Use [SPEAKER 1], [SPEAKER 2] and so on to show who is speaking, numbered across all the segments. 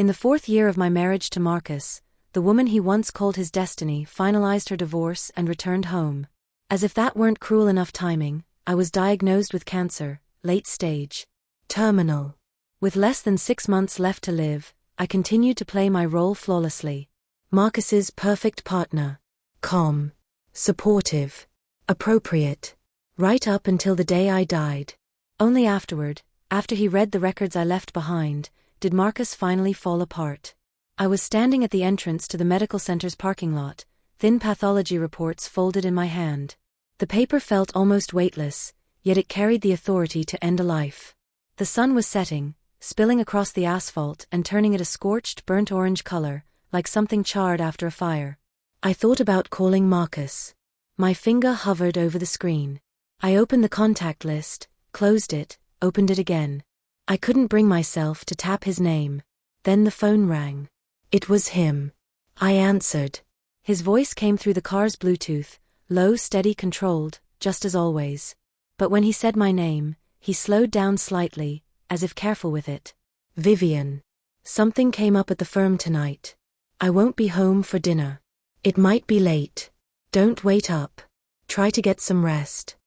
[SPEAKER 1] In the 4th year of my marriage to Marcus, the woman he once called his destiny finalized her divorce and returned home. As if that weren't cruel enough timing, I was diagnosed with cancer, late stage. Terminal. With less than 6 months left to live, I continued to play my role flawlessly. Marcus's perfect partner. Calm. Supportive. Appropriate. Right up until the day I died. Only afterward, after he read the records I left behind, did Marcus finally fall apart. I was standing at the entrance to the medical center's parking lot, thin pathology reports folded in my hand. The paper felt almost weightless, yet it carried the authority to end a life. The sun was setting, spilling across the asphalt and turning it a scorched burnt orange color, like something charred after a fire. I thought about calling Marcus. My finger hovered over the screen. I opened the contact list, closed it, opened it again. I couldn't bring myself to tap his name. Then the phone rang. It was him. I answered. His voice came through the car's Bluetooth, low, steady, controlled, just as always. But when he said my name, he slowed down slightly, as if careful with it. Vivian. Something came up at the firm tonight. I won't be home for dinner. It might be late. Don't wait up. Try to get some rest.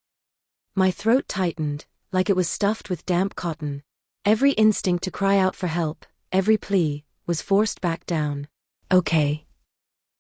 [SPEAKER 1] My throat tightened, like it was stuffed with damp cotton. Every instinct to cry out for help, every plea, was forced back down. Okay.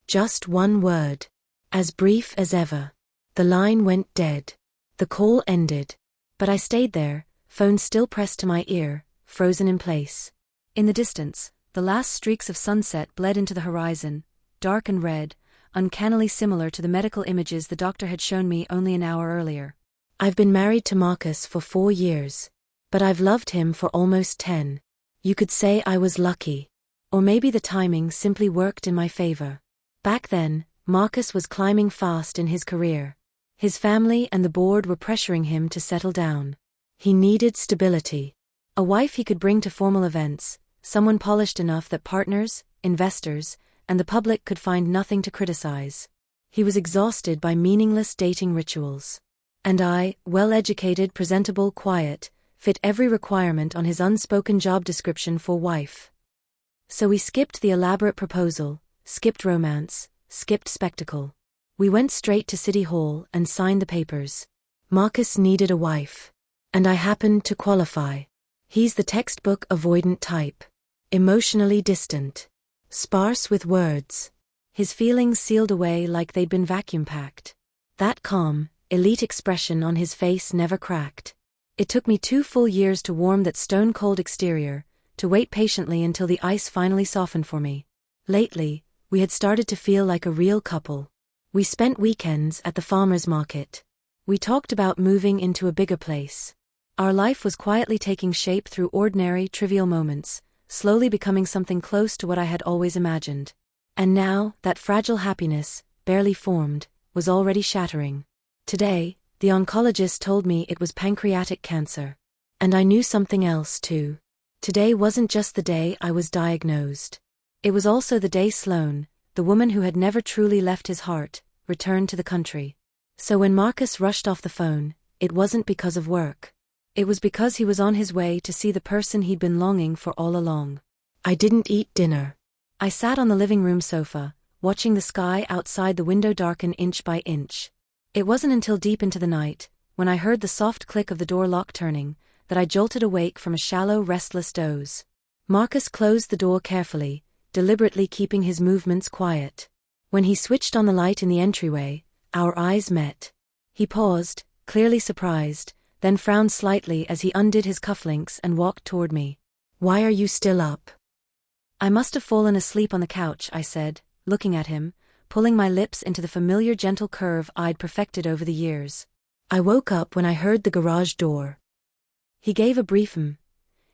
[SPEAKER 1] Just one word. As brief as ever. The line went dead. The call ended. But I stayed there, phone still pressed to my ear, frozen in place. In the distance, the last streaks of sunset bled into the horizon, dark and red, uncannily similar to the medical images the doctor had shown me only an hour earlier. I've been married to Marcus for 4 years. But I've loved him for almost 10. You could say I was lucky. Or maybe the timing simply worked in my favor. Back then, Marcus was climbing fast in his career. His family and the board were pressuring him to settle down. He needed stability. A wife he could bring to formal events, someone polished enough that partners, investors, and the public could find nothing to criticize. He was exhausted by meaningless dating rituals. And I, well-educated, presentable, quiet, fit every requirement on his unspoken job description for wife. So we skipped the elaborate proposal, skipped romance, skipped spectacle. We went straight to City Hall and signed the papers. Marcus needed a wife. And I happened to qualify. He's the textbook avoidant type. Emotionally distant. Sparse with words. His feelings sealed away like they'd been vacuum-packed. That calm, elite expression on his face never cracked. It took me 2 full years to warm that stone-cold exterior, to wait patiently until the ice finally softened for me. Lately, we had started to feel like a real couple. We spent weekends at the farmer's market. We talked about moving into a bigger place. Our life was quietly taking shape through ordinary, trivial moments, slowly becoming something close to what I had always imagined. And now, that fragile happiness, barely formed, was already shattering. Today, the oncologist told me it was pancreatic cancer. And I knew something else too. Today wasn't just the day I was diagnosed. It was also the day Sloane, the woman who had never truly left his heart, returned to the country. So when Marcus rushed off the phone, it wasn't because of work. It was because he was on his way to see the person he'd been longing for all along. I didn't eat dinner. I sat on the living room sofa, watching the sky outside the window darken inch by inch. It wasn't until deep into the night, when I heard the soft click of the door lock turning, that I jolted awake from a shallow, restless doze. Marcus closed the door carefully, deliberately keeping his movements quiet. When he switched on the light in the entryway, our eyes met. He paused, clearly surprised, then frowned slightly as he undid his cufflinks and walked toward me. "Why are you still up?" "I must have fallen asleep on the couch," I said, looking at him, pulling my lips into the familiar gentle curve I'd perfected over the years. "I woke up when I heard the garage door." He gave a brief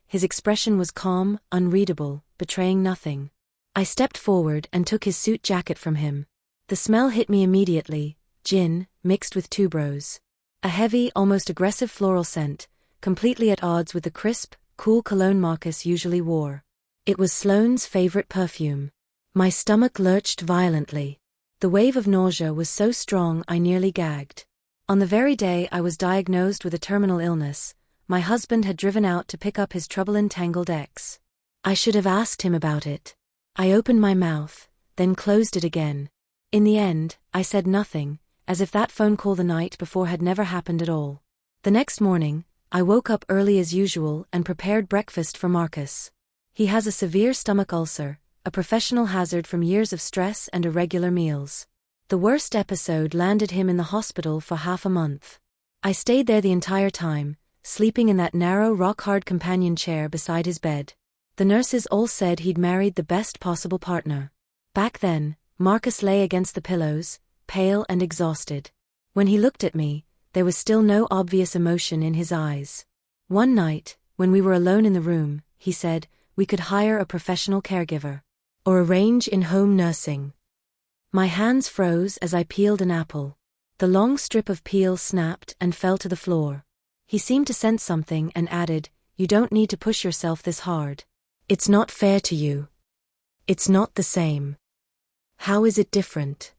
[SPEAKER 1] His expression was calm, unreadable, betraying nothing. I stepped forward and took his suit jacket from him. The smell hit me immediately, gin, mixed with tuberose. A heavy, almost aggressive floral scent, completely at odds with the crisp, cool cologne Marcus usually wore. It was Sloane's favorite perfume. My stomach lurched violently. The wave of nausea was so strong I nearly gagged. On the very day I was diagnosed with a terminal illness, my husband had driven out to pick up his trouble-entangled ex. I should have asked him about it. I opened my mouth, then closed it again. In the end, I said nothing, as if that phone call the night before had never happened at all. The next morning, I woke up early as usual and prepared breakfast for Marcus. He has a severe stomach ulcer, a professional hazard from years of stress and irregular meals. The worst episode landed him in the hospital for half a month. I stayed there the entire time, sleeping in that narrow rock-hard companion chair beside his bed. The nurses all said he'd married the best possible partner. Back then, Marcus lay against the pillows, pale and exhausted. When he looked at me, there was still no obvious emotion in his eyes. One night, when we were alone in the room, he said, we could hire a professional caregiver. Or arrange in-home nursing. My hands froze as I peeled an apple. The long strip of peel snapped and fell to the floor. He seemed to sense something and added, you don't need to push yourself this hard. It's not fair to you. It's not the same. How is it different?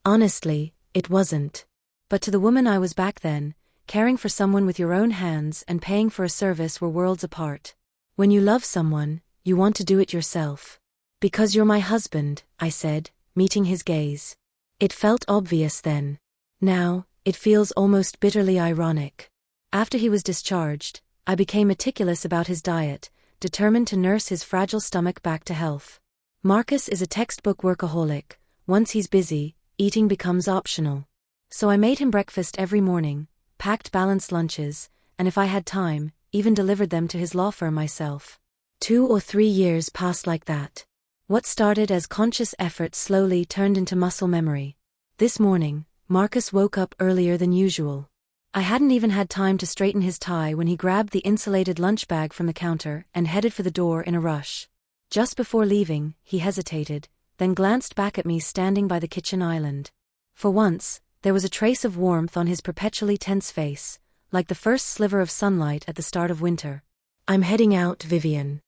[SPEAKER 1] Honestly, it wasn't. But to the woman I was back then, caring for someone with your own hands and paying for a service were worlds apart. When you love someone, you want to do it yourself. Because you're my husband, I said, meeting his gaze. It felt obvious then. Now, it feels almost bitterly ironic. After he was discharged, I became meticulous about his diet, determined to nurse his fragile stomach back to health. Marcus is a textbook workaholic. Once he's busy, eating becomes optional. So I made him breakfast every morning, packed balanced lunches, and if I had time, even delivered them to his law firm myself. 2 or 3 years passed like that. What started as conscious effort slowly turned into muscle memory. This morning, Marcus woke up earlier than usual. I hadn't even had time to straighten his tie when he grabbed the insulated lunch bag from the counter and headed for the door in a rush. Just before leaving, he hesitated, then glanced back at me standing by the kitchen island. For once, there was a trace of warmth on his perpetually tense face, like the first sliver of sunlight at the start of winter. I'm heading out, Vivian.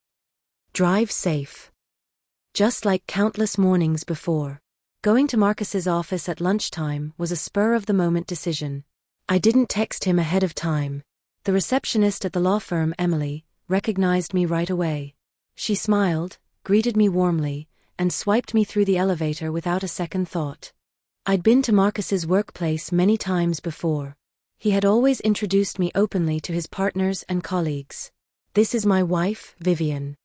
[SPEAKER 1] Drive safe. Just like countless mornings before. Going to Marcus's office at lunchtime was a spur-of-the-moment decision. I didn't text him ahead of time. The receptionist at the law firm, Emily, recognized me right away. She smiled, greeted me warmly, and swiped me through the elevator without a second thought. I'd been to Marcus's workplace many times before. He had always introduced me openly to his partners and colleagues. This is my wife, Vivian.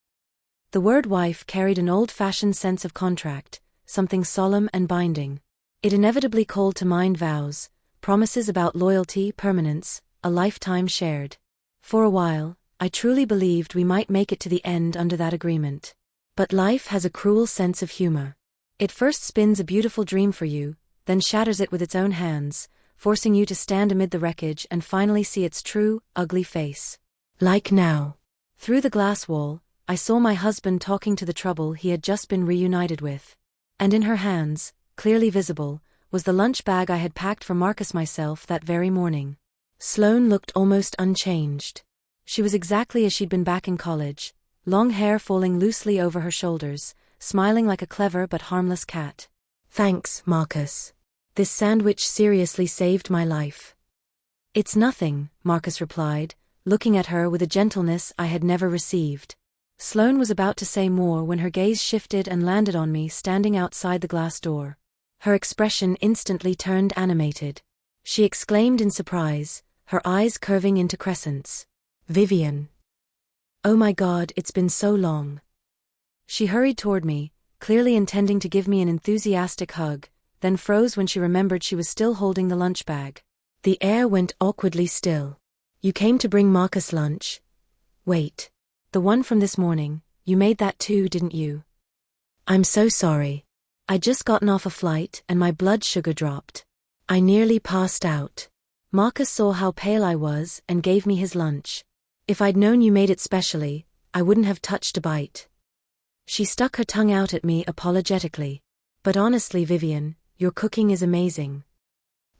[SPEAKER 1] The word wife carried an old-fashioned sense of contract, something solemn and binding. It inevitably called to mind vows, promises about loyalty, permanence, a lifetime shared. For a while, I truly believed we might make it to the end under that agreement. But life has a cruel sense of humor. It first spins a beautiful dream for you, then shatters it with its own hands, forcing you to stand amid the wreckage and finally see its true, ugly face. Like now. Through the glass wall, I saw my husband talking to the trouble he had just been reunited with. And in her hands, clearly visible, was the lunch bag I had packed for Marcus myself that very morning. Sloane looked almost unchanged. She was exactly as she'd been back in college, long hair falling loosely over her shoulders, smiling like a clever but harmless cat. Thanks, Marcus. This sandwich seriously saved my life. It's nothing, Marcus replied, looking at her with a gentleness I had never received. Sloane was about to say more when her gaze shifted and landed on me standing outside the glass door. Her expression instantly turned animated. She exclaimed in surprise, her eyes curving into crescents. Vivian. Oh my God, it's been so long. She hurried toward me, clearly intending to give me an enthusiastic hug, then froze when she remembered she was still holding the lunch bag. The air went awkwardly still. You came to bring Marcus lunch? Wait. The one from this morning, you made that too, didn't you? I'm so sorry. I'd just gotten off a flight and my blood sugar dropped. I nearly passed out. Marcus saw how pale I was and gave me his lunch. If I'd known you made it specially, I wouldn't have touched a bite. She stuck her tongue out at me apologetically. But honestly, Vivian, your cooking is amazing.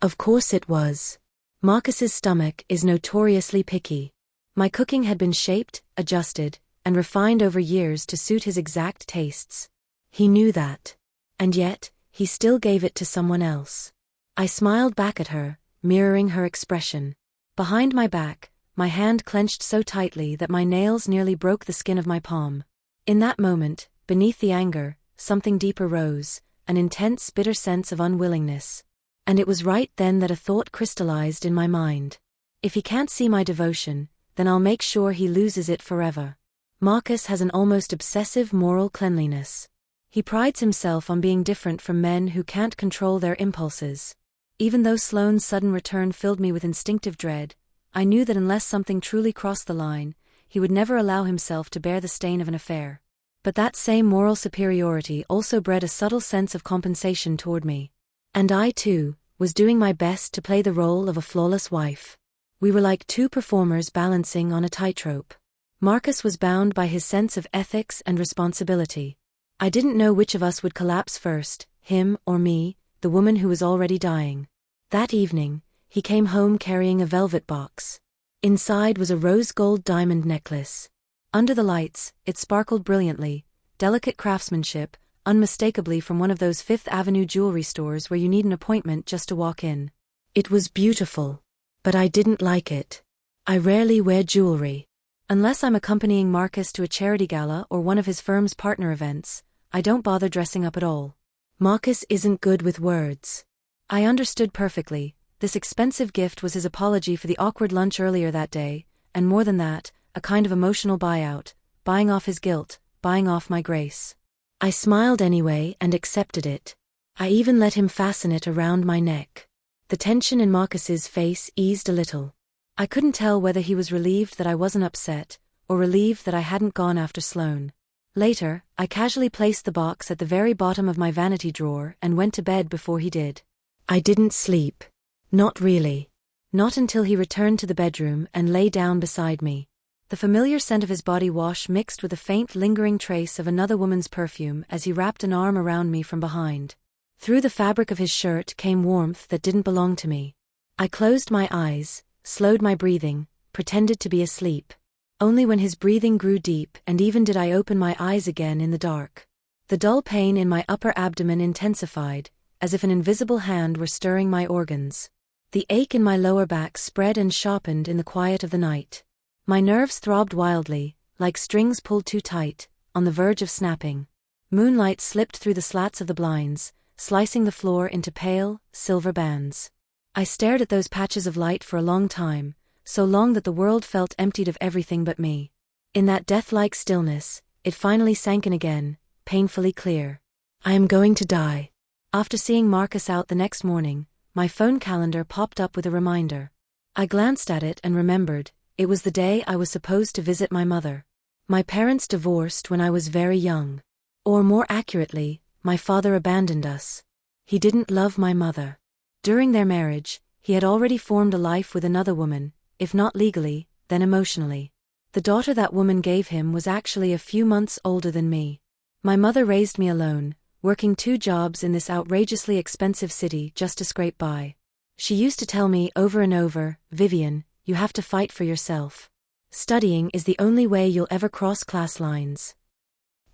[SPEAKER 1] Of course it was. Marcus's stomach is notoriously picky. My cooking had been shaped, adjusted, and refined over years to suit his exact tastes. He knew that. And yet, he still gave it to someone else. I smiled back at her, mirroring her expression. Behind my back, my hand clenched so tightly that my nails nearly broke the skin of my palm. In that moment, beneath the anger, something deeper rose, an intense, bitter sense of unwillingness. And it was right then that a thought crystallized in my mind. If he can't see my devotion, then I'll make sure he loses it forever. Marcus has an almost obsessive moral cleanliness. He prides himself on being different from men who can't control their impulses. Even though Sloane's sudden return filled me with instinctive dread, I knew that unless something truly crossed the line, he would never allow himself to bear the stain of an affair. But that same moral superiority also bred a subtle sense of compensation toward me. And I, too, was doing my best to play the role of a flawless wife. We were like two performers balancing on a tightrope. Marcus was bound by his sense of ethics and responsibility. I didn't know which of us would collapse first, him or me, the woman who was already dying. That evening, he came home carrying a velvet box. Inside was a rose-gold diamond necklace. Under the lights, it sparkled brilliantly, delicate craftsmanship, unmistakably from one of those Fifth Avenue jewelry stores where you need an appointment just to walk in. It was beautiful. But I didn't like it. I rarely wear jewelry. Unless I'm accompanying Marcus to a charity gala or one of his firm's partner events, I don't bother dressing up at all. Marcus isn't good with words. I understood perfectly. This expensive gift was his apology for the awkward lunch earlier that day, and more than that, a kind of emotional buyout, buying off his guilt, buying off my grace. I smiled anyway and accepted it. I even let him fasten it around my neck. The tension in Marcus's face eased a little. I couldn't tell whether he was relieved that I wasn't upset, or relieved that I hadn't gone after Sloane. Later, I casually placed the box at the very bottom of my vanity drawer and went to bed before he did. I didn't sleep. Not really. Not until he returned to the bedroom and lay down beside me. The familiar scent of his body wash mixed with a faint lingering trace of another woman's perfume as he wrapped an arm around me from behind. Through the fabric of his shirt came warmth that didn't belong to me. I closed my eyes, slowed my breathing, pretended to be asleep. Only when his breathing grew deep and even did I open my eyes again in the dark. The dull pain in my upper abdomen intensified, as if an invisible hand were stirring my organs. The ache in my lower back spread and sharpened in the quiet of the night. My nerves throbbed wildly, like strings pulled too tight, on the verge of snapping. Moonlight slipped through the slats of the blinds, slicing the floor into pale, silver bands. I stared at those patches of light for a long time, so long that the world felt emptied of everything but me. In that death-like stillness, it finally sank in again, painfully clear. I am going to die. After seeing Marcus out the next morning, my phone calendar popped up with a reminder. I glanced at it and remembered, it was the day I was supposed to visit my mother. My parents divorced when I was very young. Or more accurately, my father abandoned us. He didn't love my mother. During their marriage, he had already formed a life with another woman, if not legally, then emotionally. The daughter that woman gave him was actually a few months older than me. My mother raised me alone, working 2 jobs in this outrageously expensive city just to scrape by. She used to tell me over and over, "Vivian, you have to fight for yourself. Studying is the only way you'll ever cross class lines."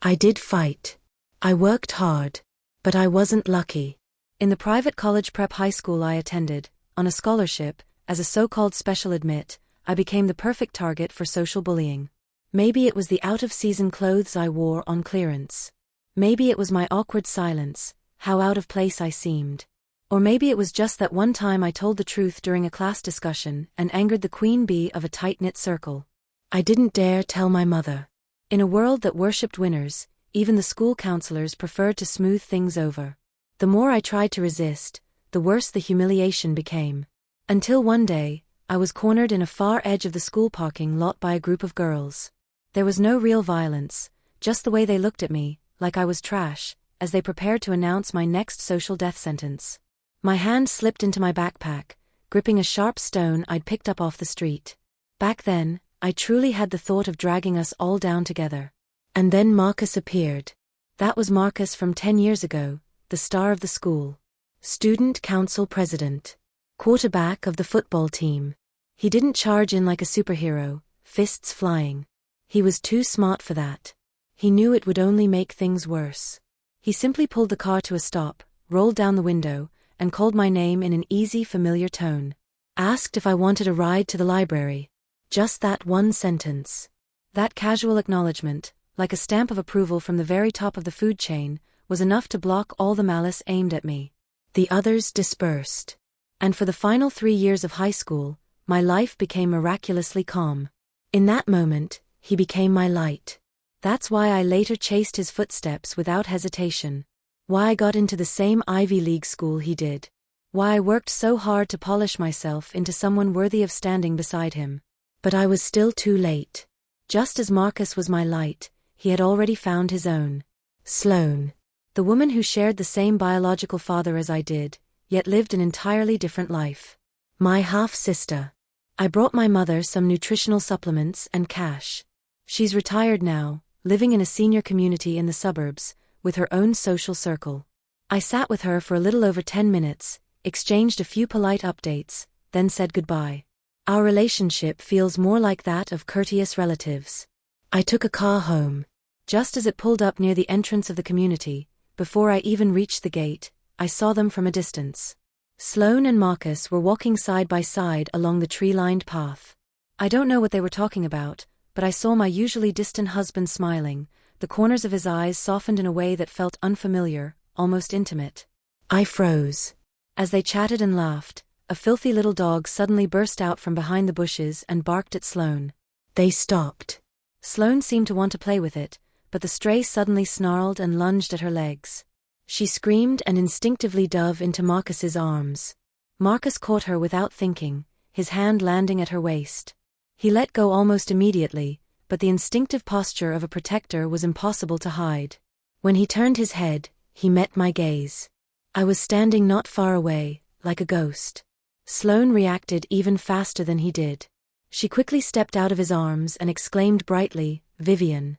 [SPEAKER 1] I did fight. I worked hard. But I wasn't lucky. In the private college prep high school I attended, on a scholarship, as a so-called special admit, I became the perfect target for social bullying. Maybe it was the out-of-season clothes I wore on clearance. Maybe it was my awkward silence, how out of place I seemed. Or maybe it was just that one time I told the truth during a class discussion and angered the queen bee of a tight-knit circle. I didn't dare tell my mother. In a world that worshipped winners, even the school counselors preferred to smooth things over. The more I tried to resist, the worse the humiliation became. Until one day, I was cornered in a far edge of the school parking lot by a group of girls. There was no real violence, just the way they looked at me, like I was trash, as they prepared to announce my next social death sentence. My hand slipped into my backpack, gripping a sharp stone I'd picked up off the street. Back then, I truly had the thought of dragging us all down together. And then Marcus appeared. That was Marcus from 10 years ago, the star of the school. Student council president. Quarterback of the football team. He didn't charge in like a superhero, fists flying. He was too smart for that. He knew it would only make things worse. He simply pulled the car to a stop, rolled down the window, and called my name in an easy, familiar tone. Asked if I wanted a ride to the library. Just that one sentence. That casual acknowledgement, like a stamp of approval from the very top of the food chain, was enough to block all the malice aimed at me. The others dispersed. And for the final 3 years of high school, my life became miraculously calm. In that moment, he became my light. That's why I later chased his footsteps without hesitation. Why I got into the same Ivy League school he did. Why I worked so hard to polish myself into someone worthy of standing beside him. But I was still too late. Just as Marcus was my light, he had already found his own. Sloane. The woman who shared the same biological father as I did, yet lived an entirely different life. My half-sister. I brought my mother some nutritional supplements and cash. She's retired now, living in a senior community in the suburbs, with her own social circle. I sat with her for a little over 10 minutes, exchanged a few polite updates, then said goodbye. Our relationship feels more like that of courteous relatives. I took a car home. Just as it pulled up near the entrance of the community, before I even reached the gate, I saw them from a distance. Sloane and Marcus were walking side by side along the tree-lined path. I don't know what they were talking about, but I saw my usually distant husband smiling, the corners of his eyes softened in a way that felt unfamiliar, almost intimate. I froze. As they chatted and laughed, a filthy little dog suddenly burst out from behind the bushes and barked at Sloane. They stopped. Sloane seemed to want to play with it, but the stray suddenly snarled and lunged at her legs. She screamed and instinctively dove into Marcus's arms. Marcus caught her without thinking, his hand landing at her waist. He let go almost immediately, but the instinctive posture of a protector was impossible to hide. When he turned his head, he met my gaze. I was standing not far away, like a ghost. Sloane reacted even faster than he did. She quickly stepped out of his arms and exclaimed brightly, "Vivian."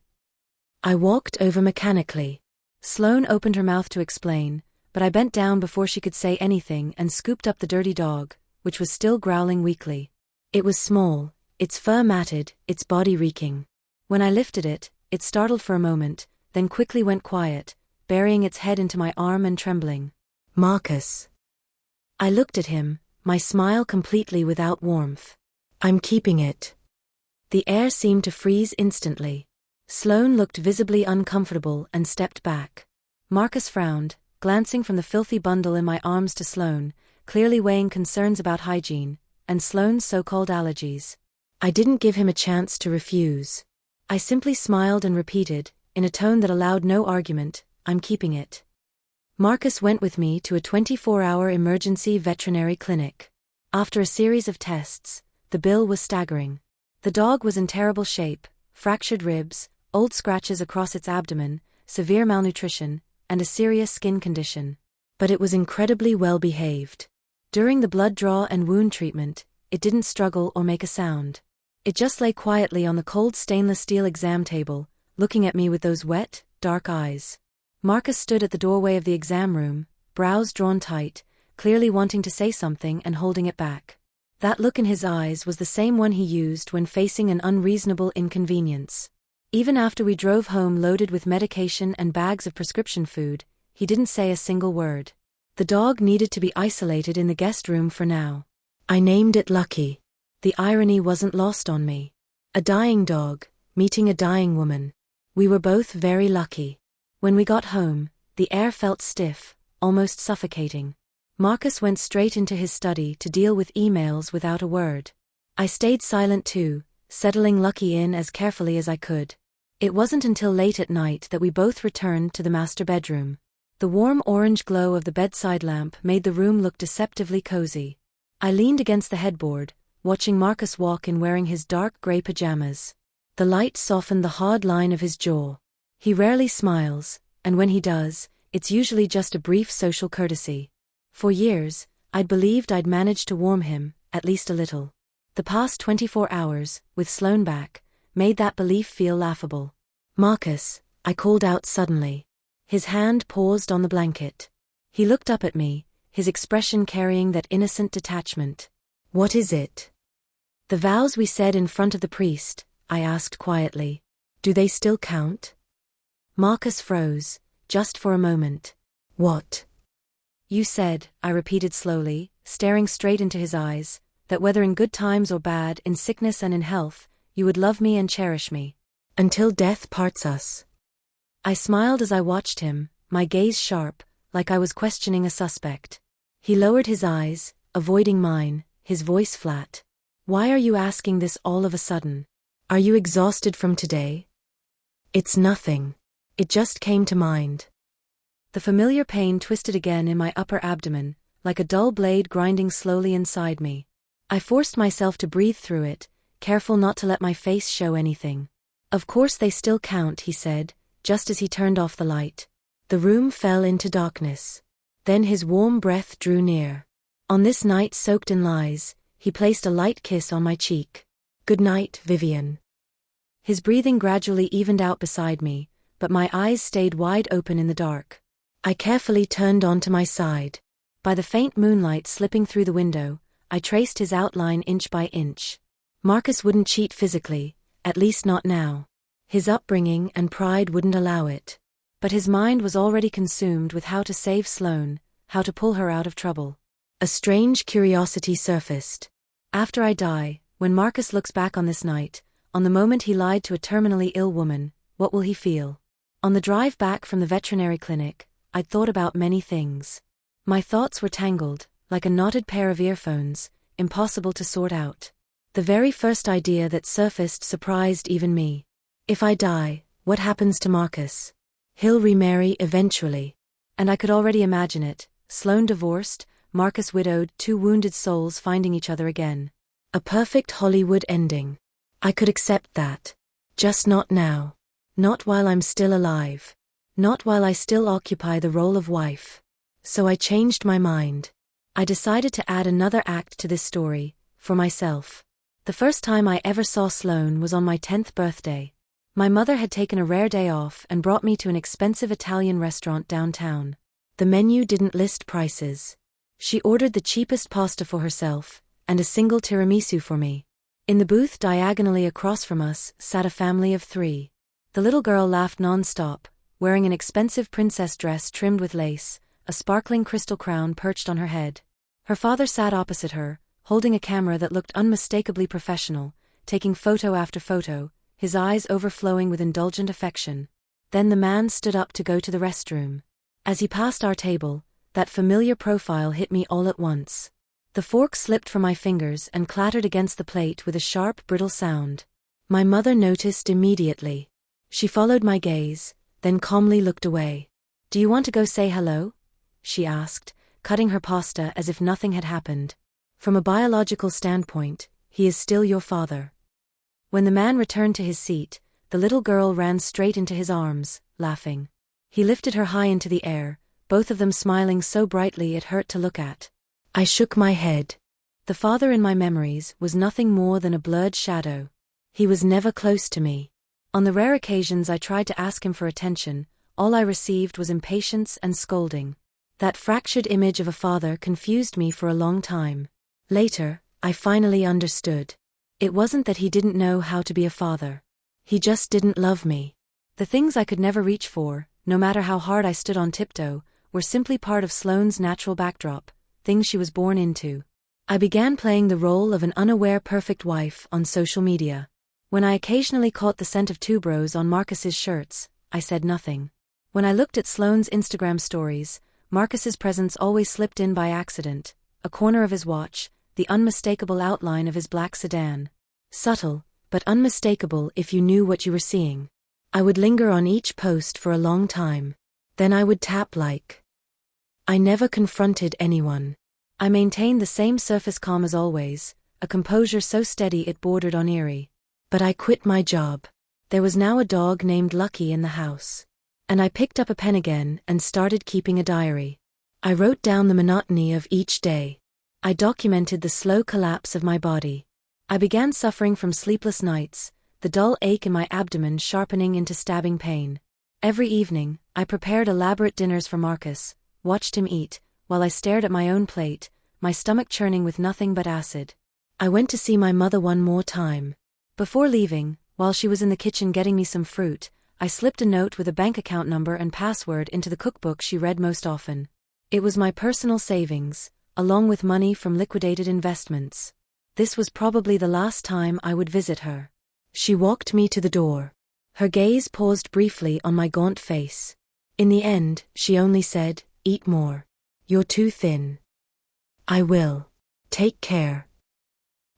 [SPEAKER 1] I walked over mechanically. Sloane opened her mouth to explain, but I bent down before she could say anything and scooped up the dirty dog, which was still growling weakly. It was small, its fur matted, its body reeking. When I lifted it, it startled for a moment, then quickly went quiet, burying its head into my arm and trembling. Marcus. I looked at him, my smile completely without warmth. I'm keeping it. The air seemed to freeze instantly. Sloane looked visibly uncomfortable and stepped back. Marcus frowned, glancing from the filthy bundle in my arms to Sloane, clearly weighing concerns about hygiene, and Sloane's so-called allergies. I didn't give him a chance to refuse. I simply smiled and repeated, in a tone that allowed no argument, I'm keeping it. Marcus went with me to a 24-hour emergency veterinary clinic. After a series of tests, the bill was staggering. The dog was in terrible shape, fractured ribs, old scratches across its abdomen, severe malnutrition, and a serious skin condition. But it was incredibly well behaved. During the blood draw and wound treatment, it didn't struggle or make a sound. It just lay quietly on the cold stainless steel exam table, looking at me with those wet, dark eyes. Marcus stood at the doorway of the exam room, brows drawn tight, clearly wanting to say something and holding it back. That look in his eyes was the same one he used when facing an unreasonable inconvenience. Even after we drove home loaded with medication and bags of prescription food, he didn't say a single word. The dog needed to be isolated in the guest room for now. I named it Lucky. The irony wasn't lost on me. A dying dog, meeting a dying woman. We were both very lucky. When we got home, the air felt stiff, almost suffocating. Marcus went straight into his study to deal with emails without a word. I stayed silent too, settling Lucky in as carefully as I could. It wasn't until late at night that we both returned to the master bedroom. The warm orange glow of the bedside lamp made the room look deceptively cozy. I leaned against the headboard, watching Marcus walk in wearing his dark gray pajamas. The light softened the hard line of his jaw. He rarely smiles, and when he does, it's usually just a brief social courtesy. For years, I'd believed I'd managed to warm him, at least a little. The past 24 hours, with Sloane back, made that belief feel laughable. Marcus, I called out suddenly. His hand paused on the blanket. He looked up at me, his expression carrying that innocent detachment. What is it? The vows we said in front of the priest, I asked quietly. Do they still count? Marcus froze, just for a moment. What? You said, I repeated slowly, staring straight into his eyes, that whether in good times or bad, in sickness and in health, you would love me and cherish me. Until death parts us. I smiled as I watched him, my gaze sharp, like I was questioning a suspect. He lowered his eyes, avoiding mine, his voice flat. Why are you asking this all of a sudden? Are you exhausted from today? It's nothing. It just came to mind. The familiar pain twisted again in my upper abdomen, like a dull blade grinding slowly inside me. I forced myself to breathe through it, careful not to let my face show anything. Of course they still count, he said, just as he turned off the light. The room fell into darkness. Then his warm breath drew near. On this night soaked in lies, he placed a light kiss on my cheek. Good night, Vivian. His breathing gradually evened out beside me, but my eyes stayed wide open in the dark. I carefully turned onto my side. By the faint moonlight slipping through the window, I traced his outline inch by inch. Marcus wouldn't cheat physically, at least not now. His upbringing and pride wouldn't allow it. But his mind was already consumed with how to save Sloane, how to pull her out of trouble. A strange curiosity surfaced. After I die, when Marcus looks back on this night, on the moment he lied to a terminally ill woman, what will he feel? On the drive back from the veterinary clinic, I'd thought about many things. My thoughts were tangled, like a knotted pair of earphones, impossible to sort out. The very first idea that surfaced surprised even me. If I die, what happens to Marcus? He'll remarry eventually. And I could already imagine it, Sloane divorced, Marcus widowed, two wounded souls finding each other again. A perfect Hollywood ending. I could accept that. Just not now. Not while I'm still alive. Not while I still occupy the role of wife. So I changed my mind. I decided to add another act to this story, for myself. The first time I ever saw Sloane was on my 10th birthday. My mother had taken a rare day off and brought me to an expensive Italian restaurant downtown. The menu didn't list prices. She ordered the cheapest pasta for herself, and a single tiramisu for me. In the booth diagonally across from us sat a family of 3. The little girl laughed non-stop, wearing an expensive princess dress trimmed with lace, a sparkling crystal crown perched on her head. Her father sat opposite her, holding a camera that looked unmistakably professional, taking photo after photo, his eyes overflowing with indulgent affection. Then the man stood up to go to the restroom. As he passed our table, that familiar profile hit me all at once. The fork slipped from my fingers and clattered against the plate with a sharp, brittle sound. My mother noticed immediately. She followed my gaze, then calmly looked away. "Do you want to go say hello?" she asked, cutting her pasta as if nothing had happened. "From a biological standpoint, he is still your father." When the man returned to his seat, the little girl ran straight into his arms, laughing. He lifted her high into the air, both of them smiling so brightly it hurt to look at. I shook my head. The father in my memories was nothing more than a blurred shadow. He was never close to me. On the rare occasions I tried to ask him for attention, all I received was impatience and scolding. That fractured image of a father confused me for a long time. Later, I finally understood. It wasn't that he didn't know how to be a father. He just didn't love me. The things I could never reach for, no matter how hard I stood on tiptoe, were simply part of Sloane's natural backdrop, things she was born into. I began playing the role of an unaware perfect wife on social media. When I occasionally caught the scent of tuberose on Marcus's shirts, I said nothing. When I looked at Sloane's Instagram stories, Marcus's presence always slipped in by accident, a corner of his watch, the unmistakable outline of his black sedan. Subtle, but unmistakable if you knew what you were seeing. I would linger on each post for a long time. Then I would tap like. I never confronted anyone. I maintained the same surface calm as always, a composure so steady it bordered on eerie. But I quit my job. There was now a dog named Lucky in the house. And I picked up a pen again and started keeping a diary. I wrote down the monotony of each day. I documented the slow collapse of my body. I began suffering from sleepless nights, the dull ache in my abdomen sharpening into stabbing pain. Every evening, I prepared elaborate dinners for Marcus, watched him eat, while I stared at my own plate, my stomach churning with nothing but acid. I went to see my mother one more time. Before leaving, while she was in the kitchen getting me some fruit, I slipped a note with a bank account number and password into the cookbook she read most often. It was my personal savings, along with money from liquidated investments. This was probably the last time I would visit her. She walked me to the door. Her gaze paused briefly on my gaunt face. In the end, she only said, "Eat more. You're too thin." "I will. Take care.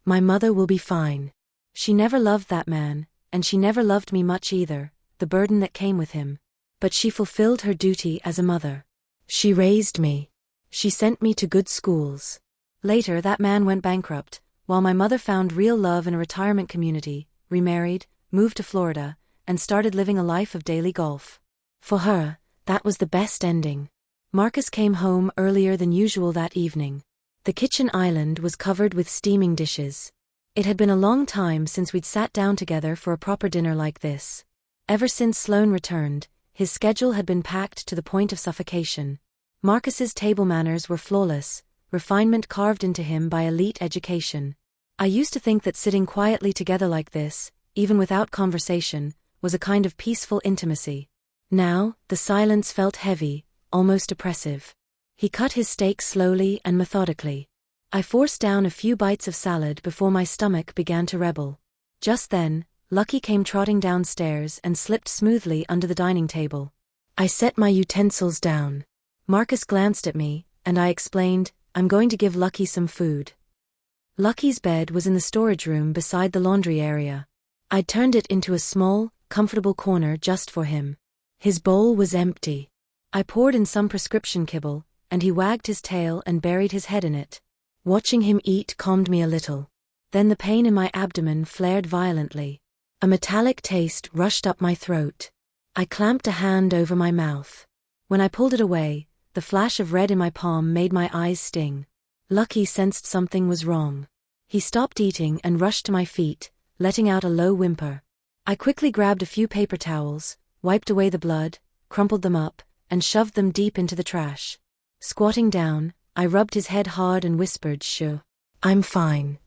[SPEAKER 1] My mother will be fine." She never loved that man, and she never loved me much either, the burden that came with him. But she fulfilled her duty as a mother. She raised me. She sent me to good schools. Later that man went bankrupt, while my mother found real love in a retirement community, remarried, moved to Florida, and started living a life of daily golf. For her, that was the best ending. Marcus came home earlier than usual that evening. The kitchen island was covered with steaming dishes. It had been a long time since we'd sat down together for a proper dinner like this. Ever since Sloane returned, his schedule had been packed to the point of suffocation. Marcus's table manners were flawless, refinement carved into him by elite education. I used to think that sitting quietly together like this, even without conversation, was a kind of peaceful intimacy. Now, the silence felt heavy, almost oppressive. He cut his steak slowly and methodically. I forced down a few bites of salad before my stomach began to rebel. Just then, Lucky came trotting downstairs and slipped smoothly under the dining table. I set my utensils down. Marcus glanced at me, and I explained, "I'm going to give Lucky some food." Lucky's bed was in the storage room beside the laundry area. I'd turned it into a small, comfortable corner just for him. His bowl was empty. I poured in some prescription kibble, and he wagged his tail and buried his head in it. Watching him eat calmed me a little. Then the pain in my abdomen flared violently. A metallic taste rushed up my throat. I clamped a hand over my mouth. When I pulled it away, the flash of red in my palm made my eyes sting. Lucky sensed something was wrong. He stopped eating and rushed to my feet, letting out a low whimper. I quickly grabbed a few paper towels, wiped away the blood, crumpled them up, and shoved them deep into the trash. Squatting down, I rubbed his head hard and whispered, "Shh. I'm fine."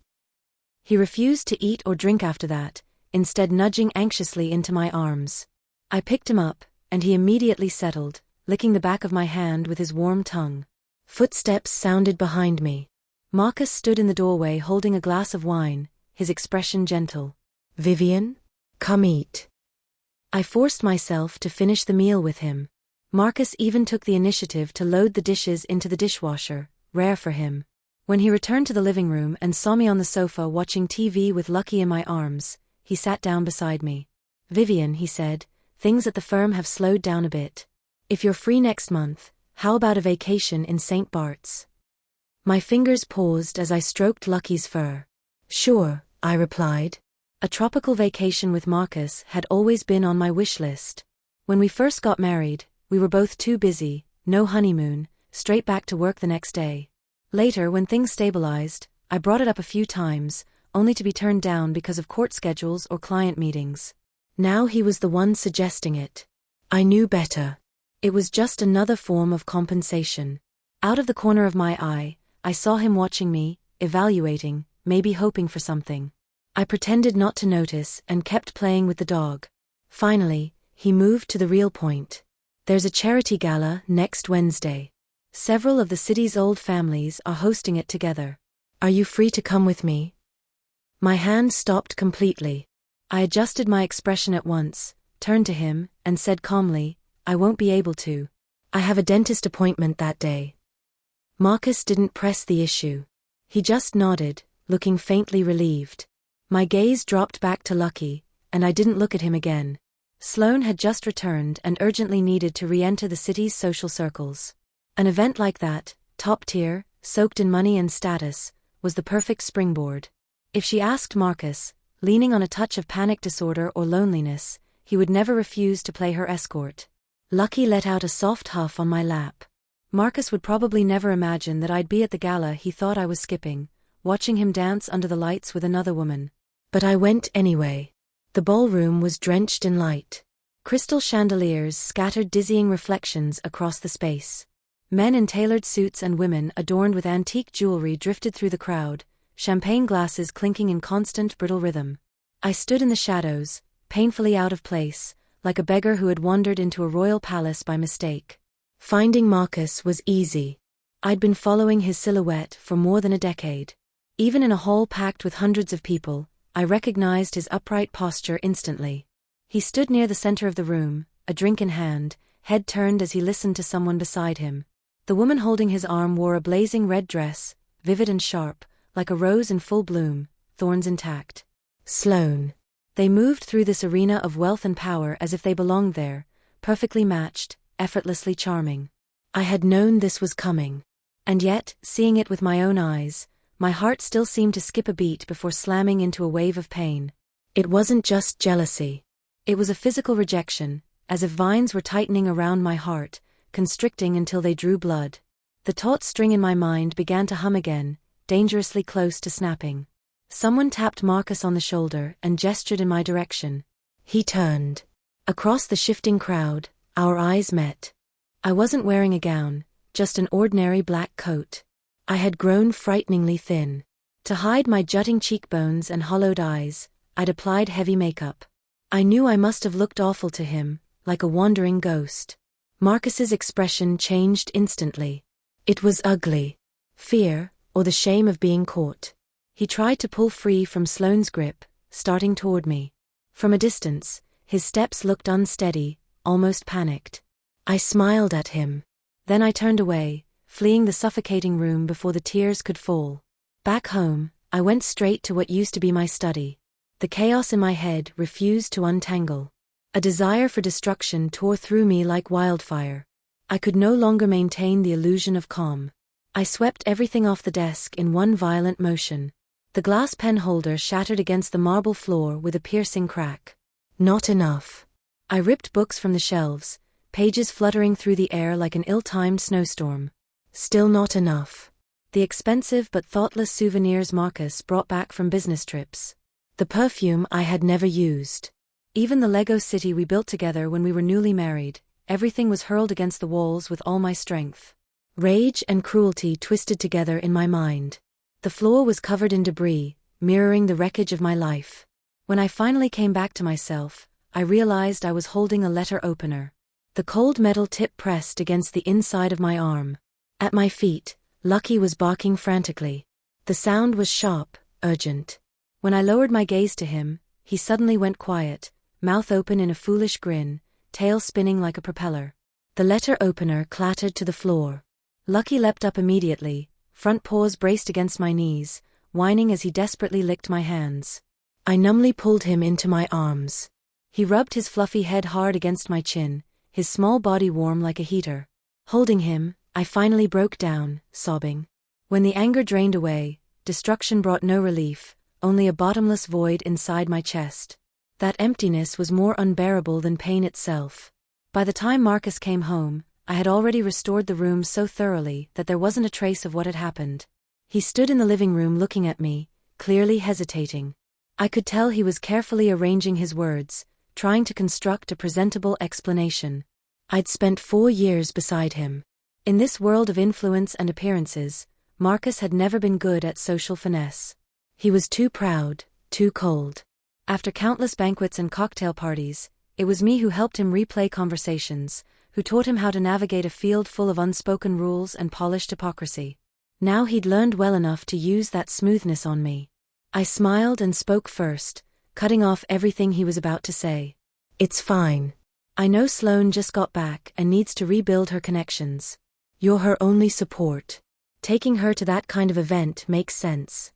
[SPEAKER 1] He refused to eat or drink after that, instead nudging anxiously into my arms. I picked him up, and he immediately settled, licking the back of my hand with his warm tongue. Footsteps sounded behind me. Marcus stood in the doorway holding a glass of wine, his expression gentle. "Vivian, come eat." I forced myself to finish the meal with him. Marcus even took the initiative to load the dishes into the dishwasher, rare for him. When he returned to the living room and saw me on the sofa watching TV with Lucky in my arms, he sat down beside me. "Vivian," he said, "things at the firm have slowed down a bit. If you're free next month, how about a vacation in St. Bart's?" My fingers paused as I stroked Lucky's fur. "Sure," I replied. A tropical vacation with Marcus had always been on my wish list. When we first got married, we were both too busy, no honeymoon, straight back to work the next day. Later, when things stabilized, I brought it up a few times, only to be turned down because of court schedules or client meetings. Now he was the one suggesting it. I knew better. It was just another form of compensation. Out of the corner of my eye, I saw him watching me, evaluating, maybe hoping for something. I pretended not to notice and kept playing with the dog. Finally, he moved to the real point. "There's a charity gala next Wednesday. Several of the city's old families are hosting it together. Are you free to come with me?" My hand stopped completely. I adjusted my expression at once, turned to him, and said calmly, "I won't be able to. I have a dentist appointment that day." Marcus didn't press the issue. He just nodded, looking faintly relieved. My gaze dropped back to Lucky, and I didn't look at him again. Sloane had just returned and urgently needed to re-enter the city's social circles. An event like that, top tier, soaked in money and status, was the perfect springboard. If she asked Marcus, leaning on a touch of panic disorder or loneliness, he would never refuse to play her escort. Lucky let out a soft huff on my lap. Marcus would probably never imagine that I'd be at the gala he thought I was skipping, watching him dance under the lights with another woman. But I went anyway. The ballroom was drenched in light. Crystal chandeliers scattered dizzying reflections across the space. Men in tailored suits and women adorned with antique jewelry drifted through the crowd, champagne glasses clinking in constant brittle rhythm. I stood in the shadows, painfully out of place, like a beggar who had wandered into a royal palace by mistake. Finding Marcus was easy. I'd been following his silhouette for more than a decade. Even in a hall packed with hundreds of people, I recognized his upright posture instantly. He stood near the center of the room, a drink in hand, head turned as he listened to someone beside him. The woman holding his arm wore a blazing red dress, vivid and sharp, like a rose in full bloom, thorns intact. Sloane. They moved through this arena of wealth and power as if they belonged there, perfectly matched, effortlessly charming. I had known this was coming. And yet, seeing it with my own eyes, my heart still seemed to skip a beat before slamming into a wave of pain. It wasn't just jealousy. It was a physical rejection, as if vines were tightening around my heart, constricting until they drew blood. The taut string in my mind began to hum again, dangerously close to snapping. Someone tapped Marcus on the shoulder and gestured in my direction. He turned. Across the shifting crowd, our eyes met. I wasn't wearing a gown, just an ordinary black coat. I had grown frighteningly thin. To hide my jutting cheekbones and hollowed eyes, I'd applied heavy makeup. I knew I must have looked awful to him, like a wandering ghost. Marcus's expression changed instantly. It was ugly. Fear, or the shame of being caught. He tried to pull free from Sloane's grip, starting toward me. From a distance, his steps looked unsteady, almost panicked. I smiled at him. Then I turned away, fleeing the suffocating room before the tears could fall. Back home, I went straight to what used to be my study. The chaos in my head refused to untangle. A desire for destruction tore through me like wildfire. I could no longer maintain the illusion of calm. I swept everything off the desk in one violent motion. The glass pen holder shattered against the marble floor with a piercing crack. Not enough. I ripped books from the shelves, pages fluttering through the air like an ill-timed snowstorm. Still not enough. The expensive but thoughtless souvenirs Marcus brought back from business trips. The perfume I had never used. Even the Lego city we built together when we were newly married, everything was hurled against the walls with all my strength. Rage and cruelty twisted together in my mind. The floor was covered in debris, mirroring the wreckage of my life. When I finally came back to myself, I realized I was holding a letter opener. The cold metal tip pressed against the inside of my arm. At my feet, Lucky was barking frantically. The sound was sharp, urgent. When I lowered my gaze to him, he suddenly went quiet, mouth open in a foolish grin, tail spinning like a propeller. The letter opener clattered to the floor. Lucky leapt up immediately, front paws braced against my knees, whining as he desperately licked my hands. I numbly pulled him into my arms. He rubbed his fluffy head hard against my chin, his small body warm like a heater. Holding him, I finally broke down, sobbing. When the anger drained away, destruction brought no relief, only a bottomless void inside my chest. That emptiness was more unbearable than pain itself. By the time Marcus came home, I had already restored the room so thoroughly that there wasn't a trace of what had happened. He stood in the living room looking at me, clearly hesitating. I could tell he was carefully arranging his words, trying to construct a presentable explanation. I'd spent 4 years beside him. In this world of influence and appearances, Marcus had never been good at social finesse. He was too proud, too cold. After countless banquets and cocktail parties, it was me who helped him replay conversations, who taught him how to navigate a field full of unspoken rules and polished hypocrisy. Now he'd learned well enough to use that smoothness on me. I smiled and spoke first, cutting off everything he was about to say. It's fine. I know Sloane just got back and needs to rebuild her connections. You're her only support. Taking her to that kind of event makes sense.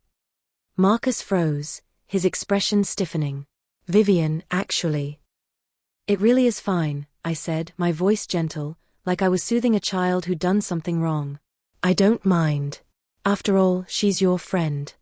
[SPEAKER 1] Marcus froze, his expression stiffening. Vivian, actually. It really is fine, I said, my voice gentle, like I was soothing a child who'd done something wrong. I don't mind. After all, she's your friend.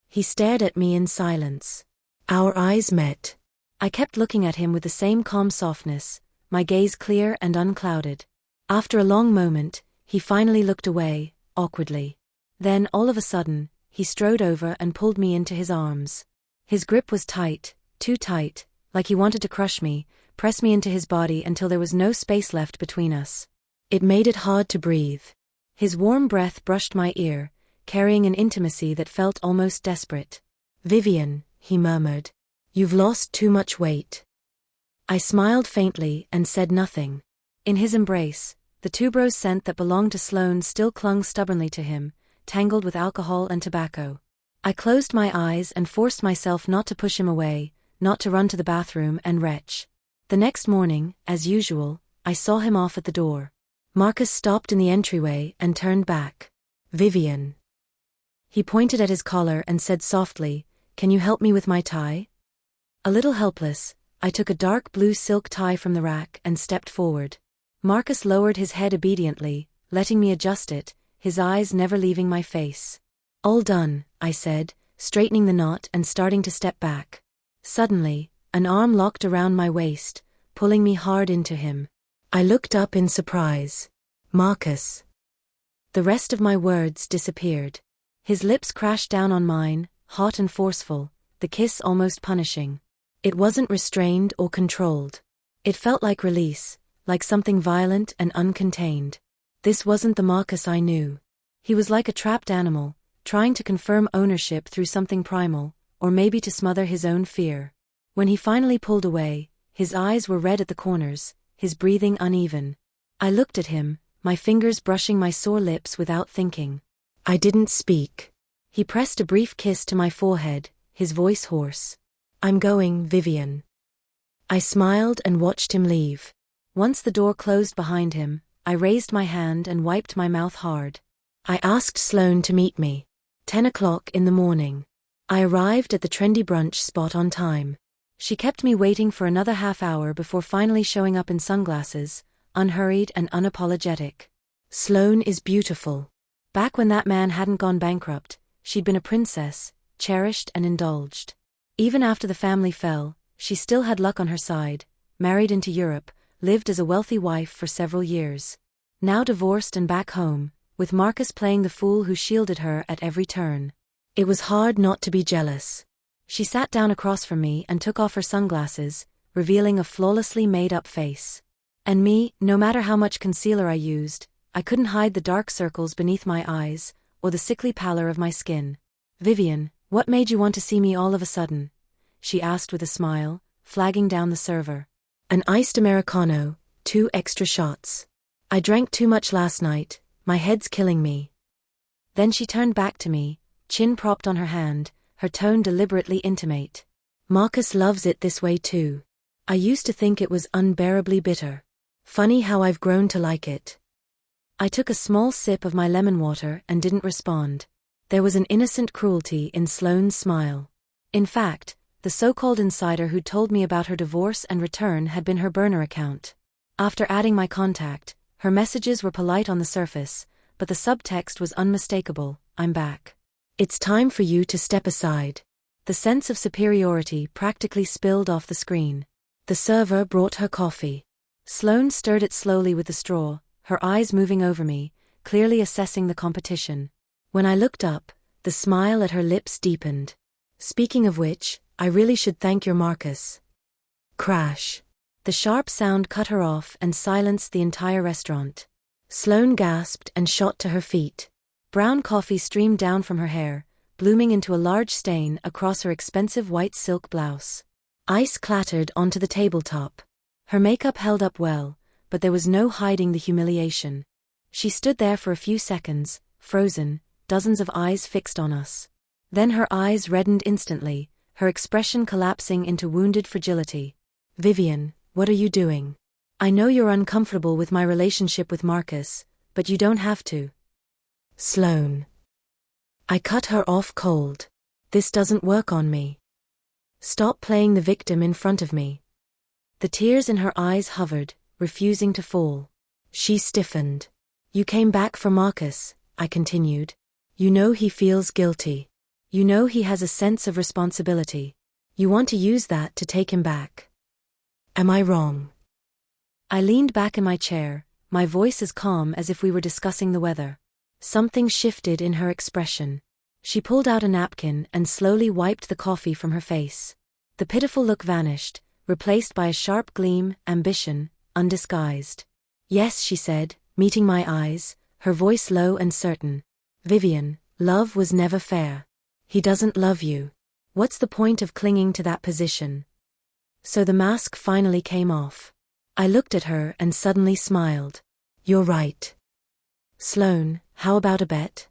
[SPEAKER 1] He stared at me in silence. Our eyes met. I kept looking at him with the same calm softness, my gaze clear and unclouded. After a long moment, he finally looked away, awkwardly. Then, all of a sudden, he strode over and pulled me into his arms. His grip was tight, too tight, like he wanted to crush me, press me into his body until there was no space left between us. It made it hard to breathe. His warm breath brushed my ear, carrying an intimacy that felt almost desperate. Vivian, he murmured. You've lost too much weight. I smiled faintly and said nothing. In his embrace, the tuberose scent that belonged to Sloane still clung stubbornly to him, tangled with alcohol and tobacco. I closed my eyes and forced myself not to push him away, not to run to the bathroom and retch. The next morning, as usual, I saw him off at the door. Marcus stopped in the entryway and turned back. "Vivian." He pointed at his collar and said softly, "Can you help me with my tie?" A little helpless, I took a dark blue silk tie from the rack and stepped forward. Marcus lowered his head obediently, letting me adjust it, his eyes never leaving my face. "All done," I said, straightening the knot and starting to step back. Suddenly, an arm locked around my waist, pulling me hard into him. I looked up in surprise. "Marcus." The rest of my words disappeared. His lips crashed down on mine, hot and forceful, the kiss almost punishing. It wasn't restrained or controlled. It felt like release, like something violent and uncontained. This wasn't the Marcus I knew. He was like a trapped animal, trying to confirm ownership through something primal, or maybe to smother his own fear. When he finally pulled away, his eyes were red at the corners, his breathing uneven. I looked at him, my fingers brushing my sore lips without thinking. I didn't speak. He pressed a brief kiss to my forehead, his voice hoarse. "I'm going, Vivian." I smiled and watched him leave. Once the door closed behind him, I raised my hand and wiped my mouth hard. I asked Sloane to meet me. 10 o'clock in the morning. I arrived at the trendy brunch spot on time. She kept me waiting for another half hour before finally showing up in sunglasses, unhurried and unapologetic. Sloane is beautiful. Back when that man hadn't gone bankrupt, she'd been a princess, cherished and indulged. Even after the family fell, she still had luck on her side, married into Europe, lived as a wealthy wife for several years. Now divorced and back home, with Marcus playing the fool who shielded her at every turn. It was hard not to be jealous. She sat down across from me and took off her sunglasses, revealing a flawlessly made-up face. And me, no matter how much concealer I used, I couldn't hide the dark circles beneath my eyes, or the sickly pallor of my skin. "Vivian, what made you want to see me all of a sudden?" she asked with a smile, flagging down the server. "An iced Americano, 2 extra shots. I drank too much last night, my head's killing me." Then she turned back to me, chin propped on her hand, her tone deliberately intimate. "Marcus loves it this way too. I used to think it was unbearably bitter. Funny how I've grown to like it." I took a small sip of my lemon water and didn't respond. There was an innocent cruelty in Sloane's smile. In fact, the so-called insider who'd told me about her divorce and return had been her burner account. After adding my contact, her messages were polite on the surface, but the subtext was unmistakable: "I'm back. It's time for you to step aside." The sense of superiority practically spilled off the screen. The server brought her coffee. Sloane stirred it slowly with the straw, her eyes moving over me, clearly assessing the competition. When I looked up, the smile at her lips deepened. "Speaking of which, I really should thank your Marcus." Crash. The sharp sound cut her off and silenced the entire restaurant. Sloane gasped and shot to her feet. Brown coffee streamed down from her hair, blooming into a large stain across her expensive white silk blouse. Ice clattered onto the tabletop. Her makeup held up well, but there was no hiding the humiliation. She stood there for a few seconds, frozen, dozens of eyes fixed on us. Then her eyes reddened instantly, her expression collapsing into wounded fragility. "Vivian, what are you doing? I know you're uncomfortable with my relationship with Marcus, but you don't have to." "Sloane." I cut her off cold. "This doesn't work on me. Stop playing the victim in front of me." The tears in her eyes hovered, refusing to fall. She stiffened. "You came back for Marcus," I continued. "You know he feels guilty. You know he has a sense of responsibility. You want to use that to take him back. Am I wrong?" I leaned back in my chair, my voice as calm as if we were discussing the weather. Something shifted in her expression. She pulled out a napkin and slowly wiped the coffee from her face. The pitiful look vanished, replaced by a sharp gleam, ambition, undisguised. "Yes," she said, meeting my eyes, her voice low and certain. "Vivian, love was never fair. He doesn't love you. What's the point of clinging to that position?" So the mask finally came off. I looked at her and suddenly smiled. "You're right. Sloane, how about a bet?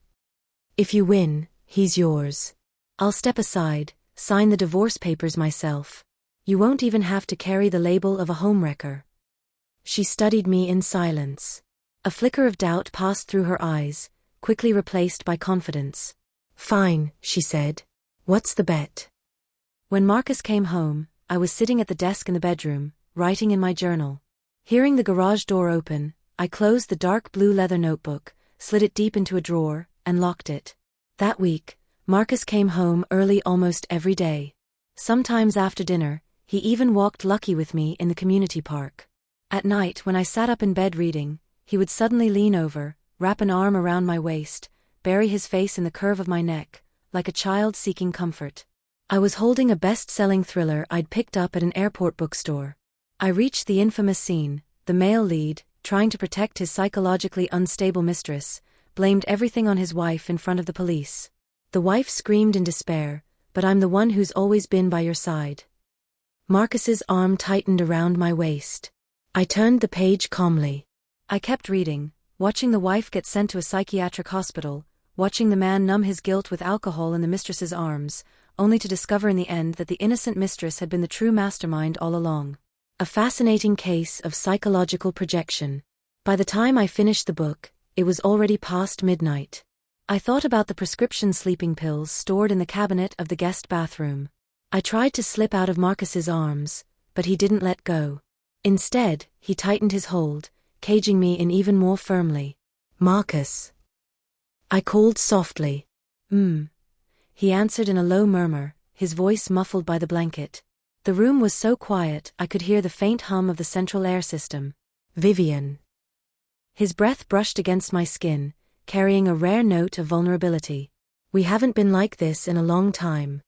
[SPEAKER 1] If you win, he's yours. I'll step aside, sign the divorce papers myself, You won't even have to carry the label of a homewrecker." She studied me in silence. A flicker of doubt passed through her eyes, quickly replaced by confidence. "Fine," she said. "What's the bet?" When Marcus came home, I was sitting at the desk in the bedroom, writing in my journal. Hearing the garage door open, I closed the dark blue leather notebook, slid it deep into a drawer, and locked it. That week, Marcus came home early almost every day. Sometimes after dinner, he even walked Lucky with me in the community park. At night, when I sat up in bed reading, he would suddenly lean over, wrap an arm around my waist, bury his face in the curve of my neck, like a child seeking comfort. I was holding a best-selling thriller I'd picked up at an airport bookstore. I reached the infamous scene. The male lead, trying to protect his psychologically unstable mistress, blamed everything on his wife in front of the police. The wife screamed in despair, "But I'm the one who's always been by your side." Marcus's arm tightened around my waist. I turned the page calmly. I kept reading, watching the wife get sent to a psychiatric hospital, watching the man numb his guilt with alcohol in the mistress's arms, only to discover in the end that the innocent mistress had been the true mastermind all along. A fascinating case of psychological projection. By the time I finished the book, it was already past midnight. I thought about the prescription sleeping pills stored in the cabinet of the guest bathroom. I tried to slip out of Marcus's arms, but he didn't let go. Instead, he tightened his hold, caging me in even more firmly. "Marcus," I called softly. He answered in a low murmur, his voice muffled by the blanket. The room was so quiet I could hear the faint hum of the central air system. "Vivian." His breath brushed against my skin, carrying a rare note of vulnerability. "We haven't been like this in a long time."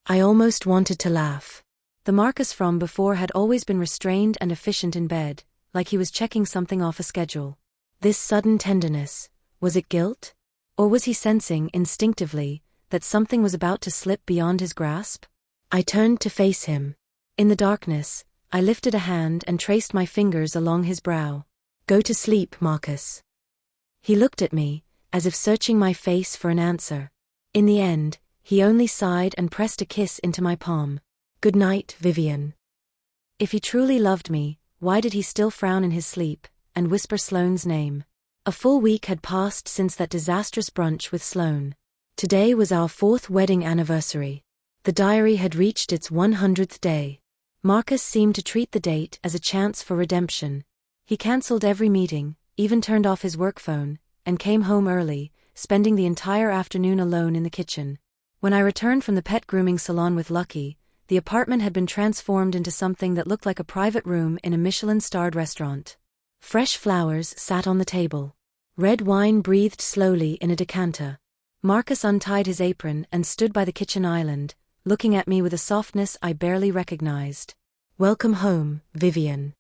[SPEAKER 1] I almost wanted to laugh. The Marcus from before had always been restrained and efficient in bed, like he was checking something off a schedule. This sudden tenderness, was it guilt? Or was he sensing, instinctively, that something was about to slip beyond his grasp? I turned to face him. In the darkness, I lifted a hand and traced my fingers along his brow. "Go to sleep, Marcus." He looked at me, as if searching my face for an answer. In the end, he only sighed and pressed a kiss into my palm. "Good night, Vivian." If he truly loved me, why did he still frown in his sleep, and whisper Sloane's name? A full week had passed since that disastrous brunch with Sloane. Today was our 4th wedding anniversary. The diary had reached its 100th day. Marcus seemed to treat the date as a chance for redemption. He cancelled every meeting, even turned off his work phone, and came home early, spending the entire afternoon alone in the kitchen. When I returned from the pet grooming salon with Lucky, the apartment had been transformed into something that looked like a private room in a Michelin-starred restaurant. Fresh flowers sat on the table. Red wine breathed slowly in a decanter. Marcus untied his apron and stood by the kitchen island, looking at me with a softness I barely recognized. "Welcome home, Vivian."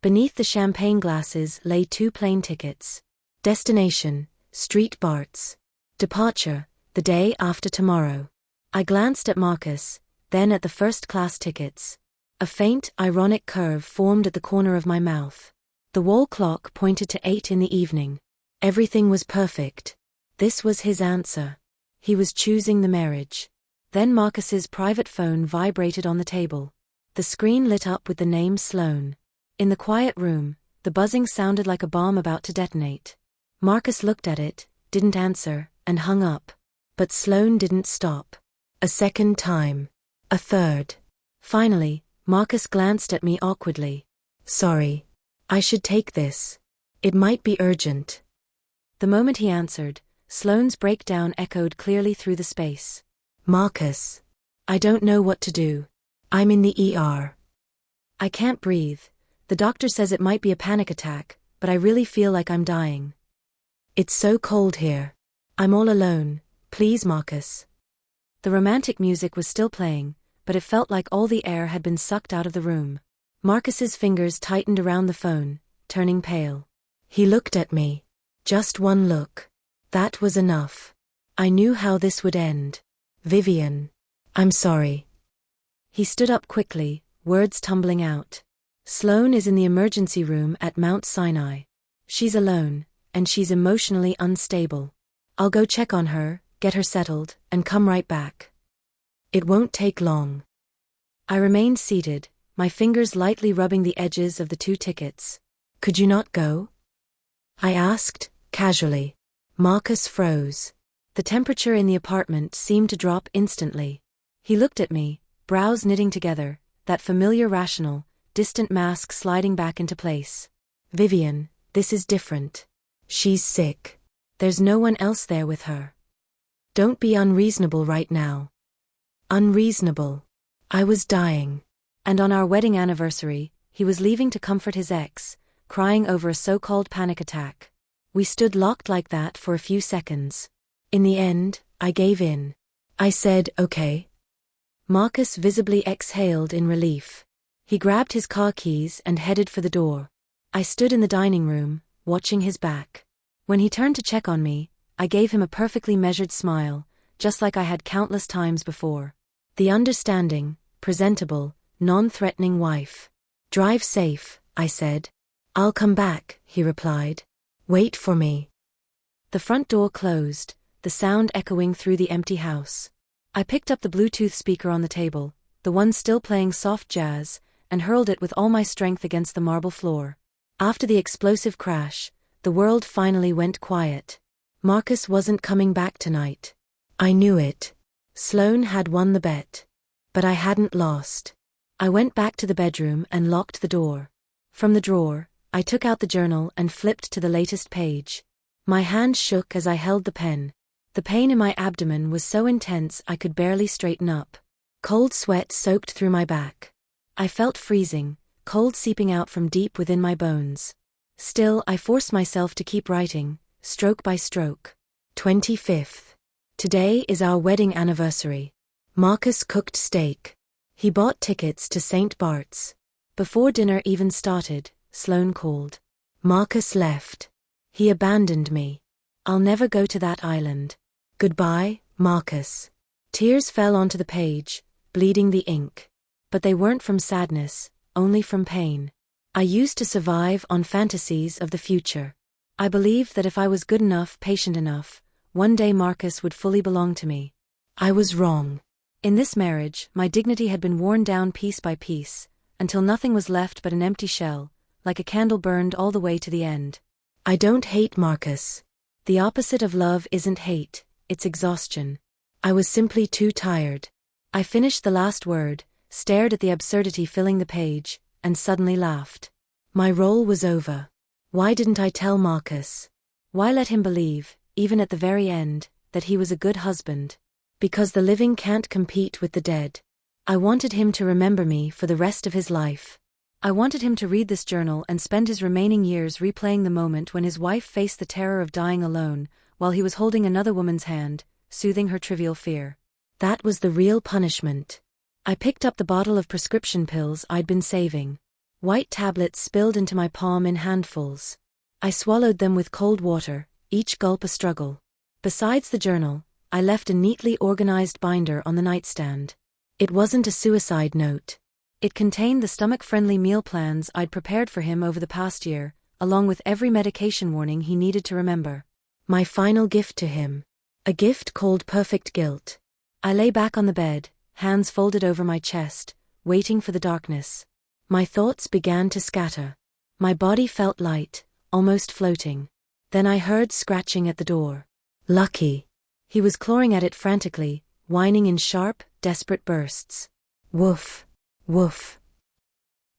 [SPEAKER 1] Beneath the champagne glasses lay 2 plane tickets. Destination, Street Barts. Departure, the day after tomorrow. I glanced at Marcus, then at the first-class tickets. A faint, ironic curve formed at the corner of my mouth. The wall clock pointed to 8 in the evening. Everything was perfect. This was his answer. He was choosing the marriage. Then Marcus's private phone vibrated on the table. The screen lit up with the name Sloane. In the quiet room, the buzzing sounded like a bomb about to detonate. Marcus looked at it, didn't answer, and hung up. But Sloane didn't stop. A second time. A third. Finally, Marcus glanced at me awkwardly. "Sorry. I should take this. It might be urgent." The moment he answered, Sloane's breakdown echoed clearly through the space. "Marcus. I don't know what to do. I'm in the ER. I can't breathe. The doctor says it might be a panic attack, but I really feel like I'm dying. It's so cold here. I'm all alone. Please, Marcus." The romantic music was still playing, but it felt like all the air had been sucked out of the room. Marcus's fingers tightened around the phone, turning pale. He looked at me. Just one look. That was enough. I knew how this would end. "Vivian. I'm sorry." He stood up quickly, words tumbling out. "Sloane is in the emergency room at Mount Sinai. She's alone, and she's emotionally unstable. I'll go check on her, get her settled, and come right back. It won't take long." I remained seated, my fingers lightly rubbing the edges of the 2 tickets. "Could you not go?" I asked, casually. Marcus froze. The temperature in the apartment seemed to drop instantly. He looked at me, brows knitting together, that familiar rational, distant mask sliding back into place. "Vivian, this is different. She's sick. There's no one else there with her. Don't be unreasonable right now." Unreasonable. I was dying. And on our wedding anniversary, he was leaving to comfort his ex, crying over a so-called panic attack. We stood locked like that for a few seconds. In the end, I gave in. I said, "Okay." Marcus visibly exhaled in relief. He grabbed his car keys and headed for the door. I stood in the dining room, watching his back. When he turned to check on me, I gave him a perfectly measured smile, just like I had countless times before. The understanding, presentable, non-threatening wife. "Drive safe," I said. "I'll come back," he replied. "Wait for me." The front door closed, the sound echoing through the empty house. I picked up the Bluetooth speaker on the table, the one still playing soft jazz, and hurled it with all my strength against the marble floor. After the explosive crash, the world finally went quiet. Marcus wasn't coming back tonight. I knew it. Sloane had won the bet. But I hadn't lost. I went back to the bedroom and locked the door. From the drawer, I took out the journal and flipped to the latest page. My hand shook as I held the pen. The pain in my abdomen was so intense I could barely straighten up. Cold sweat soaked through my back. I felt freezing, cold seeping out from deep within my bones. Still, I forced myself to keep writing, stroke by stroke. 25th. Today is our wedding anniversary. Marcus cooked steak. He bought tickets to St. Bart's. Before dinner even started, Sloane called. Marcus left. He abandoned me. I'll never go to that island. Goodbye, Marcus. Tears fell onto the page, bleeding the ink. But they weren't from sadness, only from pain. I used to survive on fantasies of the future. I believed that if I was good enough, patient enough, one day Marcus would fully belong to me. I was wrong. In this marriage, my dignity had been worn down piece by piece, until nothing was left but an empty shell, like a candle burned all the way to the end. I don't hate Marcus. The opposite of love isn't hate, it's exhaustion. I was simply too tired. I finished the last word, stared at the absurdity filling the page, and suddenly laughed. My role was over. Why didn't I tell Marcus? Why let him believe, even at the very end, that he was a good husband? Because the living can't compete with the dead. I wanted him to remember me for the rest of his life. I wanted him to read this journal and spend his remaining years replaying the moment when his wife faced the terror of dying alone, while he was holding another woman's hand, soothing her trivial fear. That was the real punishment. I picked up the bottle of prescription pills I'd been saving. White tablets spilled into my palm in handfuls. I swallowed them with cold water, each gulp a struggle. Besides the journal, I left a neatly organized binder on the nightstand. It wasn't a suicide note. It contained the stomach-friendly meal plans I'd prepared for him over the past year, along with every medication warning he needed to remember. My final gift to him. A gift called Perfect Guilt. I lay back on the bed, hands folded over my chest, waiting for the darkness. My thoughts began to scatter. My body felt light, almost floating. Then I heard scratching at the door. Lucky. He was clawing at it frantically, whining in sharp, desperate bursts. Woof. Woof.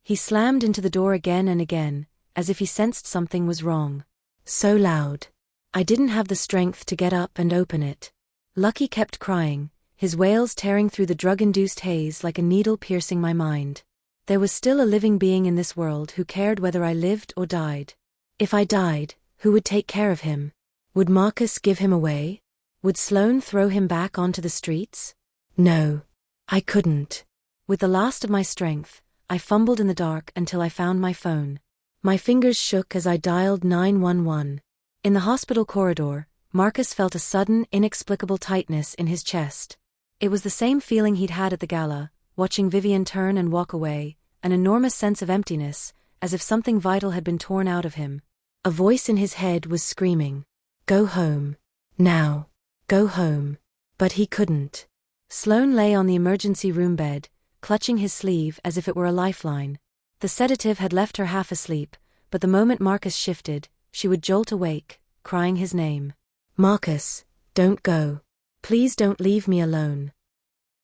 [SPEAKER 1] He slammed into the door again and again, as if he sensed something was wrong. So loud. I didn't have the strength to get up and open it. Lucky kept crying, his wails tearing through the drug-induced haze like a needle piercing my mind. There was still a living being in this world who cared whether I lived or died. If I died, who would take care of him? Would Marcus give him away? Would Sloane throw him back onto the streets? No. I couldn't. With the last of my strength, I fumbled in the dark until I found my phone. My fingers shook as I dialed 911. In the hospital corridor, Marcus felt a sudden, inexplicable tightness in his chest. It was the same feeling he'd had at the gala, watching Vivian turn and walk away, an enormous sense of emptiness, as if something vital had been torn out of him. A voice in his head was screaming, "Go home. Now. Go home." But he couldn't. Sloane lay on the emergency room bed, clutching his sleeve as if it were a lifeline. The sedative had left her half asleep, but the moment Marcus shifted, she would jolt awake, crying his name. "Marcus, don't go. Please don't leave me alone."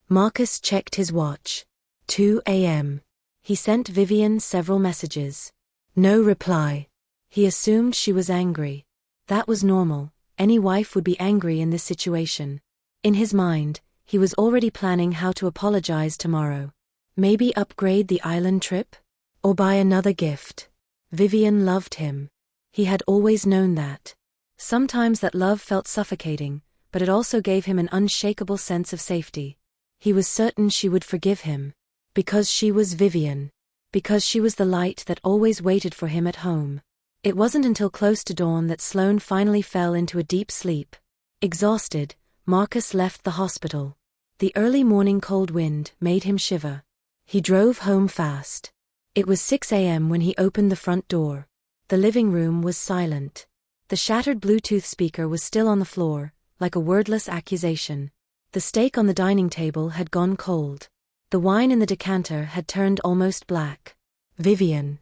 [SPEAKER 1] Marcus checked his watch. 2 a.m. He sent Vivian several messages. No reply. He assumed she was angry. That was normal. Any wife would be angry in this situation. In his mind, he was already planning how to apologize tomorrow. Maybe upgrade the island trip? Or buy another gift. Vivian loved him. He had always known that. Sometimes that love felt suffocating, but it also gave him an unshakable sense of safety. He was certain she would forgive him. Because she was Vivian. Because she was the light that always waited for him at home. It wasn't until close to dawn that Sloane finally fell into a deep sleep. Exhausted, Marcus left the hospital. The early morning cold wind made him shiver. He drove home fast. It was 6 a.m. when he opened the front door. The living room was silent. The shattered Bluetooth speaker was still on the floor, like a wordless accusation. The steak on the dining table had gone cold. The wine in the decanter had turned almost black. Vivian.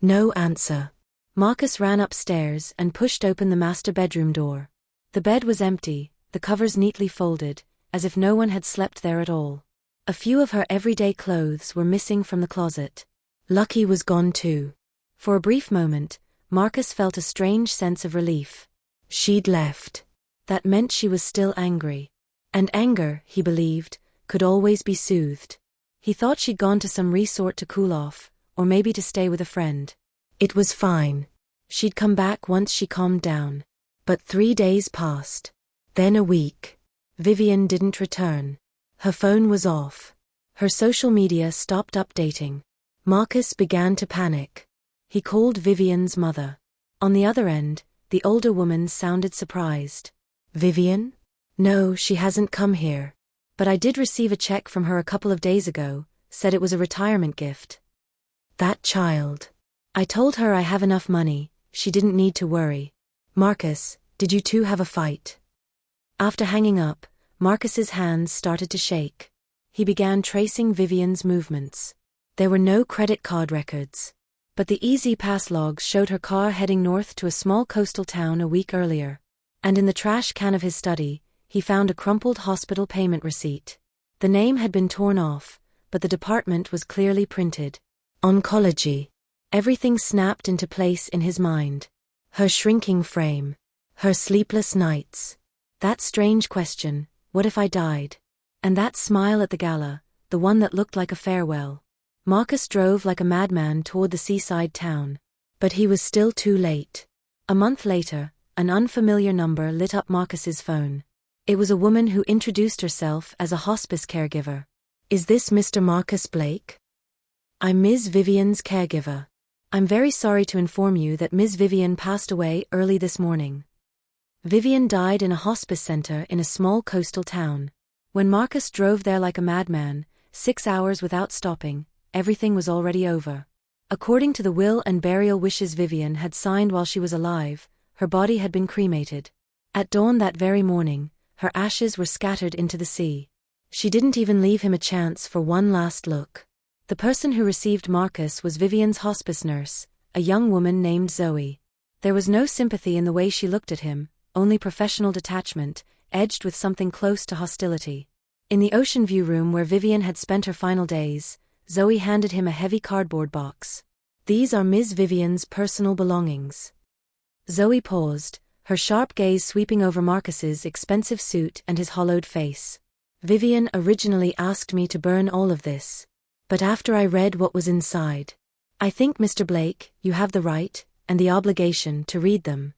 [SPEAKER 1] No answer. Marcus ran upstairs and pushed open the master bedroom door. The bed was empty, the covers neatly folded, as if no one had slept there at all. A few of her everyday clothes were missing from the closet. Lucky was gone too. For a brief moment, Marcus felt a strange sense of relief. She'd left. That meant she was still angry. And anger, he believed, could always be soothed. He thought she'd gone to some resort to cool off, or maybe to stay with a friend. It was fine. She'd come back once she calmed down. But 3 days passed. Then a week. Vivian didn't return. Her phone was off. Her social media stopped updating. Marcus began to panic. He called Vivian's mother. On the other end, the older woman sounded surprised. Vivian? No, she hasn't come here. But I did receive a check from her a couple of days ago, said it was a retirement gift. That child. I told her I have enough money, she didn't need to worry. Marcus, did you two have a fight? After hanging up, Marcus's hands started to shake. He began tracing Vivian's movements. There were no credit card records. But the Easy Pass logs showed her car heading north to a small coastal town a week earlier. And in the trash can of his study, he found a crumpled hospital payment receipt. The name had been torn off, but the department was clearly printed. Oncology. Everything snapped into place in his mind. Her shrinking frame. Her sleepless nights. That strange question, what if I died? And that smile at the gala, the one that looked like a farewell. Marcus drove like a madman toward the seaside town. But he was still too late. A month later, an unfamiliar number lit up Marcus's phone. It was a woman who introduced herself as a hospice caregiver. Is this Mr. Marcus Blake? I'm Ms. Vivian's caregiver. I'm very sorry to inform you that Ms. Vivian passed away early this morning. Vivian died in a hospice center in a small coastal town. When Marcus drove there like a madman, 6 hours without stopping, everything was already over. According to the will and burial wishes Vivian had signed while she was alive, her body had been cremated. At dawn that very morning, her ashes were scattered into the sea. She didn't even leave him a chance for one last look. The person who received Marcus was Vivian's hospice nurse, a young woman named Zoe. There was no sympathy in the way she looked at him, only professional detachment, edged with something close to hostility. In the ocean view room where Vivian had spent her final days, Zoe handed him a heavy cardboard box. These are Ms. Vivian's personal belongings. Zoe paused, her sharp gaze sweeping over Marcus's expensive suit and his hollowed face. Vivian originally asked me to burn all of this. But after I read what was inside, I think, Mr. Blake, you have the right, and the obligation, to read them.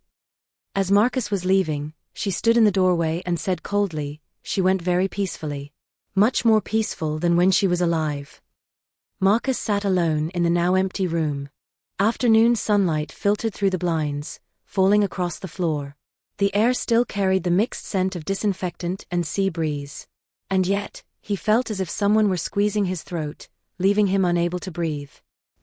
[SPEAKER 1] As Marcus was leaving, she stood in the doorway and said coldly, she went very peacefully. Much more peaceful than when she was alive. Marcus sat alone in the now empty room. Afternoon sunlight filtered through the blinds, falling across the floor. The air still carried the mixed scent of disinfectant and sea breeze. And yet, he felt as if someone were squeezing his throat, leaving him unable to breathe.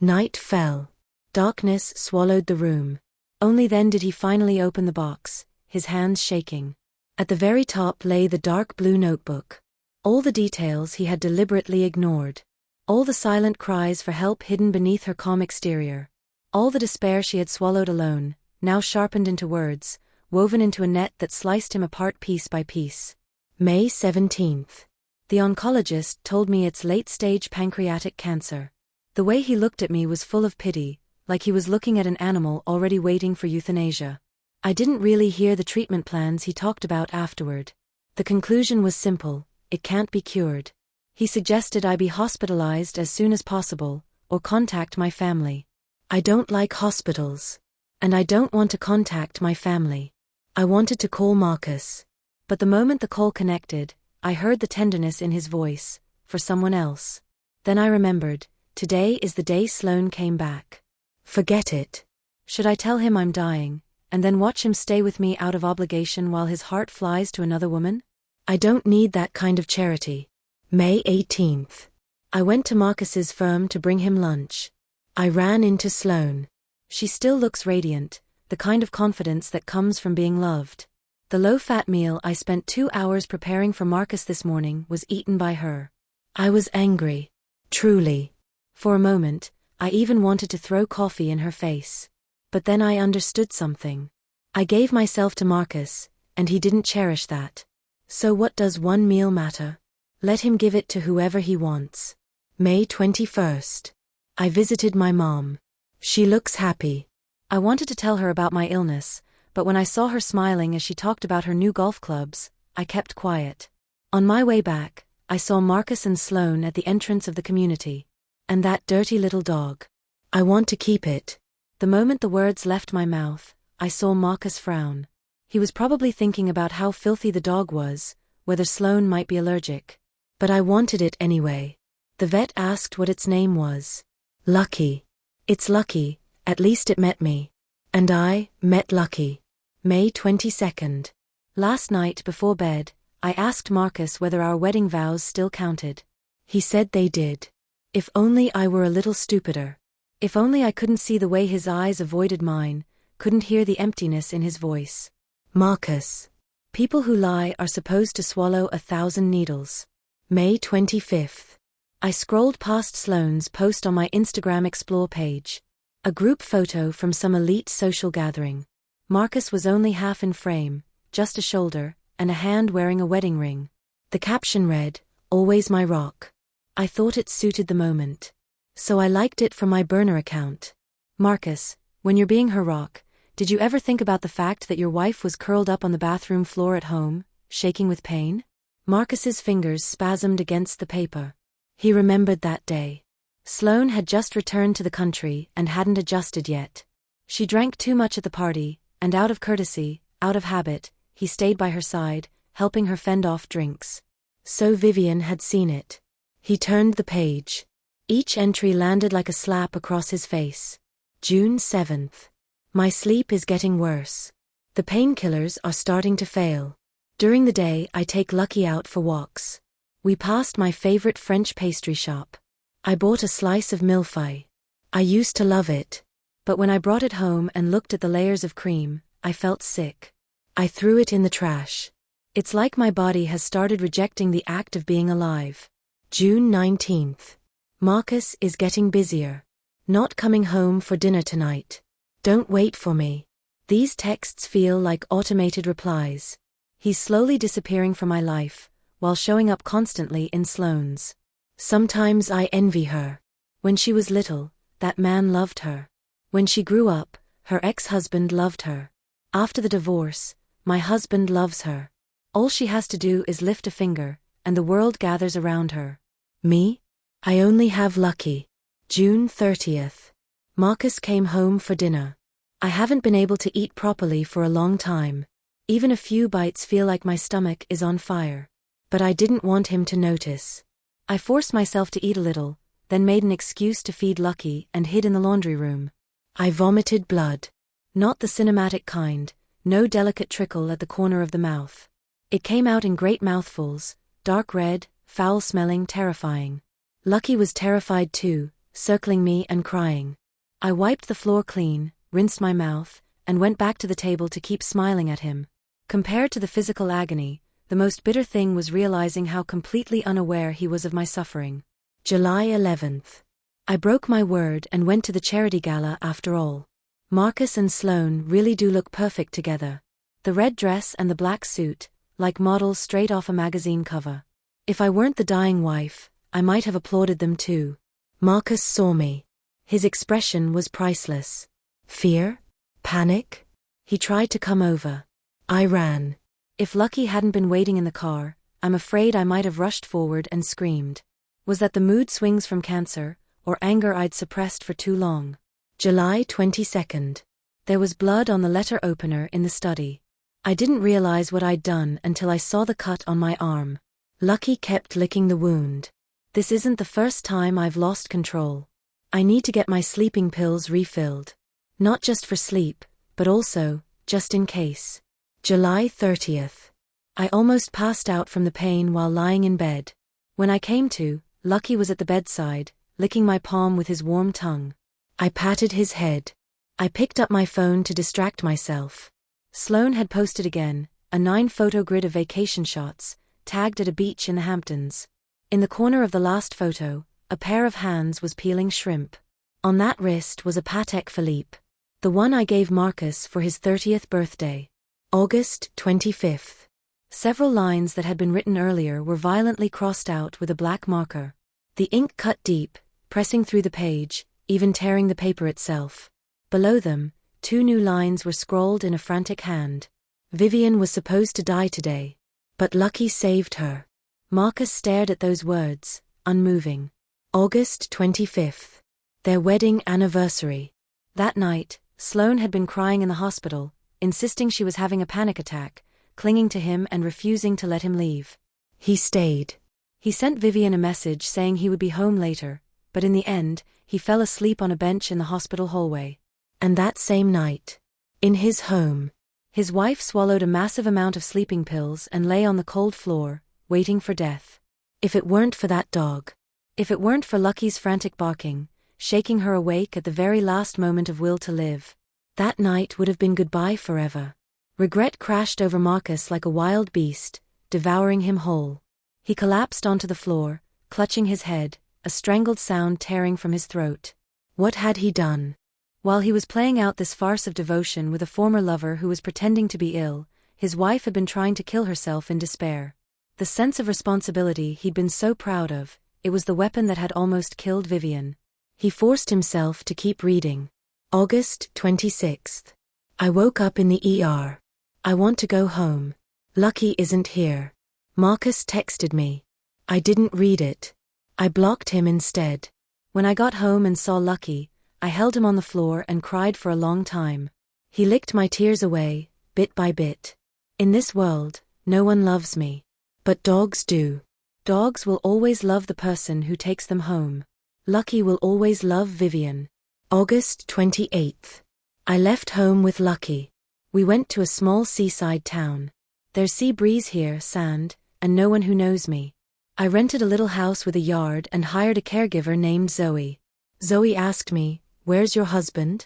[SPEAKER 1] Night fell. Darkness swallowed the room. Only then did he finally open the box, his hands shaking. At the very top lay the dark blue notebook. All the details he had deliberately ignored. All the silent cries for help hidden beneath her calm exterior. All the despair she had swallowed alone, now sharpened into words, woven into a net that sliced him apart piece by piece. May 17th. The oncologist told me it's late-stage pancreatic cancer. The way he looked at me was full of pity, like he was looking at an animal already waiting for euthanasia. I didn't really hear the treatment plans he talked about afterward. The conclusion was simple: it can't be cured. He suggested I be hospitalized as soon as possible, or contact my family. I don't like hospitals. And I don't want to contact my family. I wanted to call Marcus. But the moment the call connected, I heard the tenderness in his voice, for someone else. Then I remembered, today is the day Sloane came back. Forget it. Should I tell him I'm dying, and then watch him stay with me out of obligation while his heart flies to another woman? I don't need that kind of charity. May 18th. I went to Marcus's firm to bring him lunch. I ran into Sloane. She still looks radiant, the kind of confidence that comes from being loved. The low-fat meal I spent 2 hours preparing for Marcus this morning was eaten by her. I was angry. Truly. For a moment, I even wanted to throw coffee in her face. But then I understood something. I gave myself to Marcus, and he didn't cherish that. So what does one meal matter? Let him give it to whoever he wants. May 21st. I visited my mom. She looks happy. I wanted to tell her about my illness, but when I saw her smiling as she talked about her new golf clubs, I kept quiet. On my way back, I saw Marcus and Sloane at the entrance of the community. And that dirty little dog. I want to keep it. The moment the words left my mouth, I saw Marcus frown. He was probably thinking about how filthy the dog was, whether Sloane might be allergic. But I wanted it anyway. The vet asked what its name was. Lucky. It's lucky, at least it met me. And I met Lucky. May 22nd. Last night before bed, I asked Marcus whether our wedding vows still counted. He said they did. If only I were a little stupider. If only I couldn't see the way his eyes avoided mine, couldn't hear the emptiness in his voice. Marcus. People who lie are supposed to swallow 1,000 needles. May 25th. I scrolled past Sloane's post on my Instagram Explore page. A group photo from some elite social gathering. Marcus was only half in frame, just a shoulder, and a hand wearing a wedding ring. The caption read, "Always my rock." I thought it suited the moment. So I liked it from my burner account. Marcus, when you're being her rock, did you ever think about the fact that your wife was curled up on the bathroom floor at home, shaking with pain? Marcus's fingers spasmed against the paper. He remembered that day. Sloane had just returned to the country and hadn't adjusted yet. She drank too much at the party, and out of courtesy, out of habit, he stayed by her side, helping her fend off drinks. So Vivian had seen it. He turned the page. Each entry landed like a slap across his face. June 7th. My sleep is getting worse. The painkillers are starting to fail. During the day I take Lucky out for walks. We passed my favorite French pastry shop. I bought a slice of millefeuille. I used to love it. But when I brought it home and looked at the layers of cream, I felt sick. I threw it in the trash. It's like my body has started rejecting the act of being alive. June 19th. Marcus is getting busier. Not coming home for dinner tonight. Don't wait for me. These texts feel like automated replies. He's slowly disappearing from my life, while showing up constantly in Sloane's. Sometimes I envy her. When she was little, that man loved her. When she grew up, her ex-husband loved her. After the divorce, my husband loves her. All she has to do is lift a finger, and the world gathers around her. Me? I only have Lucky. June 30th. Marcus came home for dinner. I haven't been able to eat properly for a long time. Even a few bites feel like my stomach is on fire. But I didn't want him to notice. I forced myself to eat a little, then made an excuse to feed Lucky and hid in the laundry room. I vomited blood. Not the cinematic kind, no delicate trickle at the corner of the mouth. It came out in great mouthfuls, dark red, foul-smelling, terrifying. Lucky was terrified too, circling me and crying. I wiped the floor clean, rinsed my mouth, and went back to the table to keep smiling at him. Compared to the physical agony, The most bitter thing was realizing how completely unaware he was of my suffering. July 11th. I broke my word and went to the charity gala after all. Marcus and Sloane really do look perfect together. The red dress and the black suit, like models straight off a magazine cover. If I weren't the dying wife, I might have applauded them too. Marcus saw me. His expression was priceless. Fear? Panic? He tried to come over. I ran. If Lucky hadn't been waiting in the car, I'm afraid I might have rushed forward and screamed. Was that the mood swings from cancer, or anger I'd suppressed for too long? July 22nd. There was blood on the letter opener in the study. I didn't realize what I'd done until I saw the cut on my arm. Lucky kept licking the wound. This isn't the first time I've lost control. I need to get my sleeping pills refilled. Not just for sleep, but also, just in case. July 30th. I almost passed out from the pain while lying in bed. When I came to, Lucky was at the bedside, licking my palm with his warm tongue. I patted his head. I picked up my phone to distract myself. Sloane had posted again, a 9-photo grid of vacation shots, tagged at a beach in the Hamptons. In the corner of the last photo, a pair of hands was peeling shrimp. On that wrist was a Patek Philippe. The one I gave Marcus for his 30th birthday. August 25th. Several lines that had been written earlier were violently crossed out with a black marker. The ink cut deep, pressing through the page, even tearing the paper itself. Below them, 2 new lines were scrawled in a frantic hand. Vivian was supposed to die today. But Lucky saved her. Marcus stared at those words, unmoving. August 25th. Their wedding anniversary. That night, Sloane had been crying in the hospital, insisting she was having a panic attack, clinging to him and refusing to let him leave. He stayed. He sent Vivian a message saying he would be home later, but in the end, he fell asleep on a bench in the hospital hallway. And that same night, in his home, his wife swallowed a massive amount of sleeping pills and lay on the cold floor, waiting for death. If it weren't for that dog. If it weren't for Lucky's frantic barking, shaking her awake at the very last moment of will to live. That night would have been goodbye forever. Regret crashed over Marcus like a wild beast, devouring him whole. He collapsed onto the floor, clutching his head, a strangled sound tearing from his throat. What had he done? While he was playing out this farce of devotion with a former lover who was pretending to be ill, his wife had been trying to kill herself in despair. The sense of responsibility he'd been so proud of, it was the weapon that had almost killed Vivian. He forced himself to keep reading. August 26th. I woke up in the ER. I want to go home. Lucky isn't here. Marcus texted me. I didn't read it. I blocked him instead. When I got home and saw Lucky, I held him on the floor and cried for a long time. He licked my tears away, bit by bit. In this world, no one loves me. But dogs do. Dogs will always love the person who takes them home. Lucky will always love Vivian. August 28th. I left home with Lucky. We went to a small seaside town. There's sea breeze here, sand, and no one who knows me. I rented a little house with a yard and hired a caregiver named Zoe. Zoe asked me, "Where's your husband?"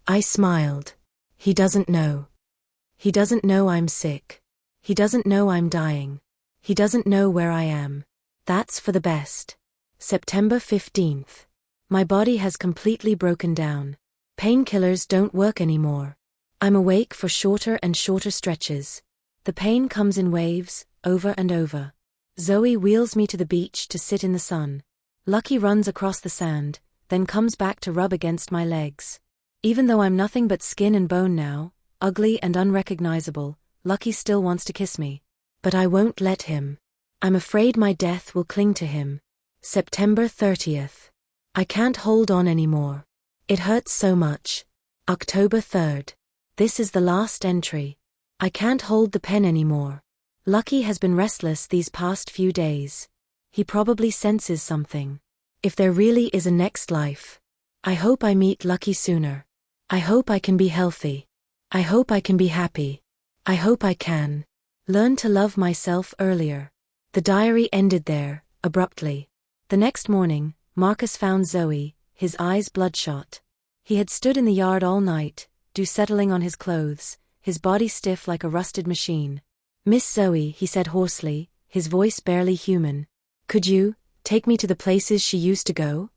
[SPEAKER 1] I smiled. He doesn't know. He doesn't know I'm sick. He doesn't know I'm dying. He doesn't know where I am. That's for the best. September 15th. My body has completely broken down. Painkillers don't work anymore. I'm awake for shorter and shorter stretches. The pain comes in waves, over and over. Zoe wheels me to the beach to sit in the sun. Lucky runs across the sand, then comes back to rub against my legs. Even though I'm nothing but skin and bone now, ugly and unrecognizable, Lucky still wants to kiss me. But I won't let him. I'm afraid my death will cling to him. September 30th. I can't hold on anymore. It hurts so much. October 3rd. This is the last entry. I can't hold the pen anymore. Lucky has been restless these past few days. He probably senses something. If there really is a next life. I hope I meet Lucky sooner. I hope I can be healthy. I hope I can be happy. I hope I can learn to love myself earlier. The diary ended there, abruptly. The next morning, Marcus found Zoe, his eyes bloodshot. He had stood in the yard all night, dew settling on his clothes, his body stiff like a rusted machine. Miss Zoe, he said hoarsely, his voice barely human. Could you take me to the places she used to go?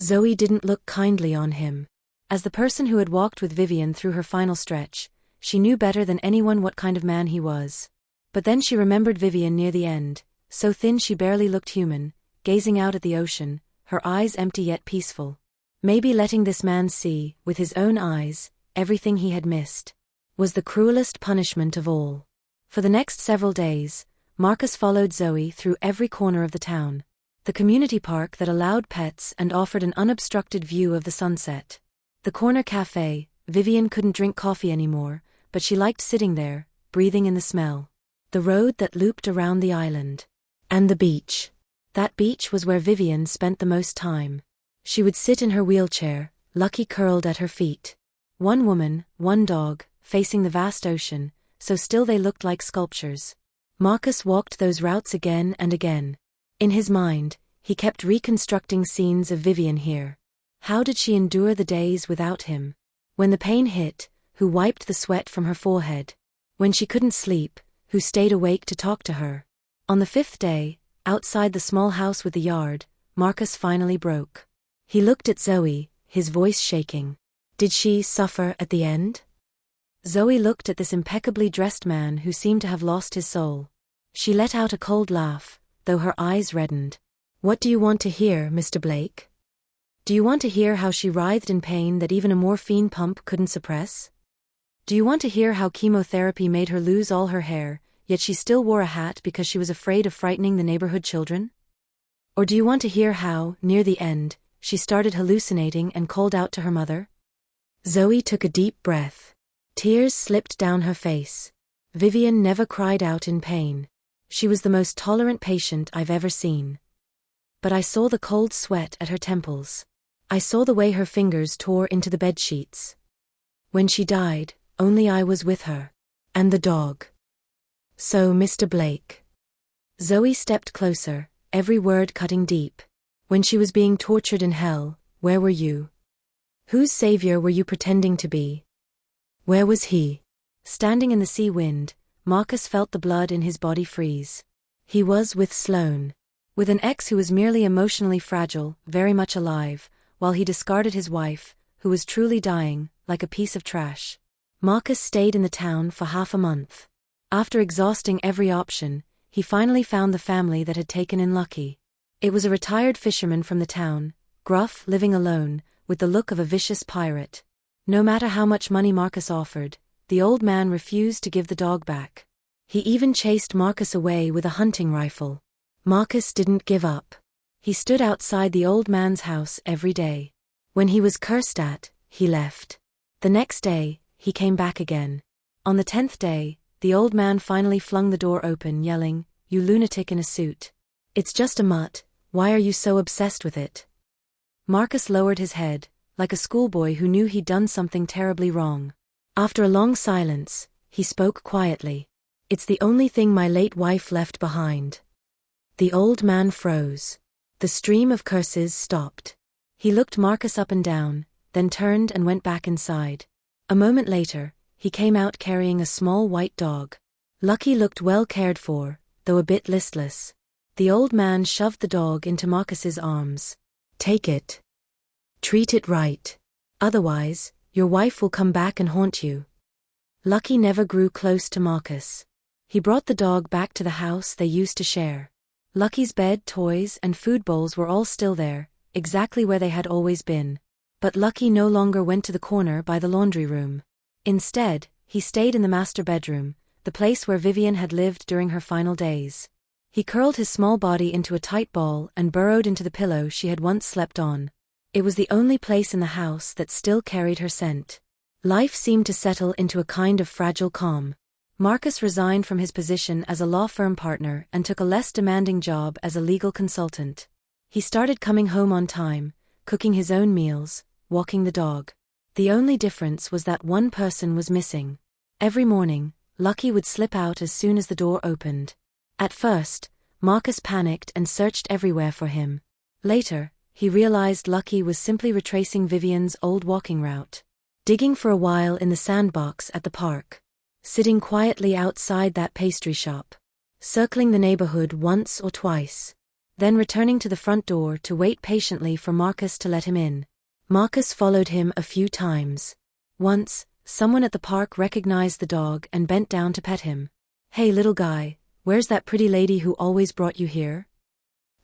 [SPEAKER 1] Zoe didn't look kindly on him. As the person who had walked with Vivian through her final stretch, she knew better than anyone what kind of man he was. But then she remembered Vivian near the end, so thin she barely looked human, gazing out at the ocean, her eyes empty yet peaceful. Maybe letting this man see, with his own eyes, everything he had missed, was the cruelest punishment of all. For the next several days, Marcus followed Zoe through every corner of the town. The community park that allowed pets and offered an unobstructed view of the sunset. The corner cafe. Vivian couldn't drink coffee anymore, but she liked sitting there, breathing in the smell. The road that looped around the island. And the beach. That beach was where Vivian spent the most time. She would sit in her wheelchair, Lucky curled at her feet. One woman, one dog, facing the vast ocean, so still they looked like sculptures. Marcus walked those routes again and again. In his mind, he kept reconstructing scenes of Vivian here. How did she endure the days without him? When the pain hit, who wiped the sweat from her forehead? When she couldn't sleep, who stayed awake to talk to her? On the 5th day, outside the small house with the yard, Marcus finally broke. He looked at Zoe, his voice shaking. Did she suffer at the end? Zoe looked at this impeccably dressed man who seemed to have lost his soul. She let out a cold laugh, though her eyes reddened. What do you want to hear, Mr. Blake? Do you want to hear how she writhed in pain that even a morphine pump couldn't suppress? Do you want to hear how chemotherapy made her lose all her hair, yet she still wore a hat because she was afraid of frightening the neighborhood children? Or do you want to hear how, near the end, she started hallucinating and called out to her mother? Zoe took a deep breath. Tears slipped down her face. Vivian never cried out in pain. She was the most tolerant patient I've ever seen. But I saw the cold sweat at her temples. I saw the way her fingers tore into the bedsheets. When she died, only I was with her. And the dog. So, Mr. Blake. Zoe stepped closer, every word cutting deep. When she was being tortured in hell, where were you? Whose savior were you pretending to be? Where was he? Standing in the sea wind, Marcus felt the blood in his body freeze. He was with Sloane. With an ex who was merely emotionally fragile, very much alive, while he discarded his wife, who was truly dying, like a piece of trash. Marcus stayed in the town for half a month. After exhausting every option, he finally found the family that had taken in Lucky. It was a retired fisherman from the town, gruff, living alone, with the look of a vicious pirate. No matter how much money Marcus offered, the old man refused to give the dog back. He even chased Marcus away with a hunting rifle. Marcus didn't give up. He stood outside the old man's house every day. When he was cursed at, he left. The next day, he came back again. On the 10th day, the old man finally flung the door open, yelling, "You lunatic in a suit. It's just a mutt, why are you so obsessed with it?" Marcus lowered his head, like a schoolboy who knew he'd done something terribly wrong. After a long silence, he spoke quietly. "It's the only thing my late wife left behind." The old man froze. The stream of curses stopped. He looked Marcus up and down, then turned and went back inside. A moment later, he came out carrying a small white dog. Lucky looked well cared for, though a bit listless. The old man shoved the dog into Marcus's arms. "Take it. Treat it right. Otherwise, your wife will come back and haunt you." Lucky never grew close to Marcus. He brought the dog back to the house they used to share. Lucky's bed, toys, and food bowls were all still there, exactly where they had always been. But Lucky no longer went to the corner by the laundry room. Instead, he stayed in the master bedroom, the place where Vivian had lived during her final days. He curled his small body into a tight ball and burrowed into the pillow she had once slept on. It was the only place in the house that still carried her scent. Life seemed to settle into a kind of fragile calm. Marcus resigned from his position as a law firm partner and took a less demanding job as a legal consultant. He started coming home on time, cooking his own meals, walking the dog. The only difference was that one person was missing. Every morning, Lucky would slip out as soon as the door opened. At first, Marcus panicked and searched everywhere for him. Later, he realized Lucky was simply retracing Vivian's old walking route. Digging for a while in the sandbox at the park. sitting quietly outside that pastry shop, circling the neighborhood once or twice, then returning to the front door to wait patiently for Marcus to let him in. Marcus followed him a few times. Once, someone at the park recognized the dog and bent down to pet him. "Hey little guy, where's that pretty lady who always brought you here?"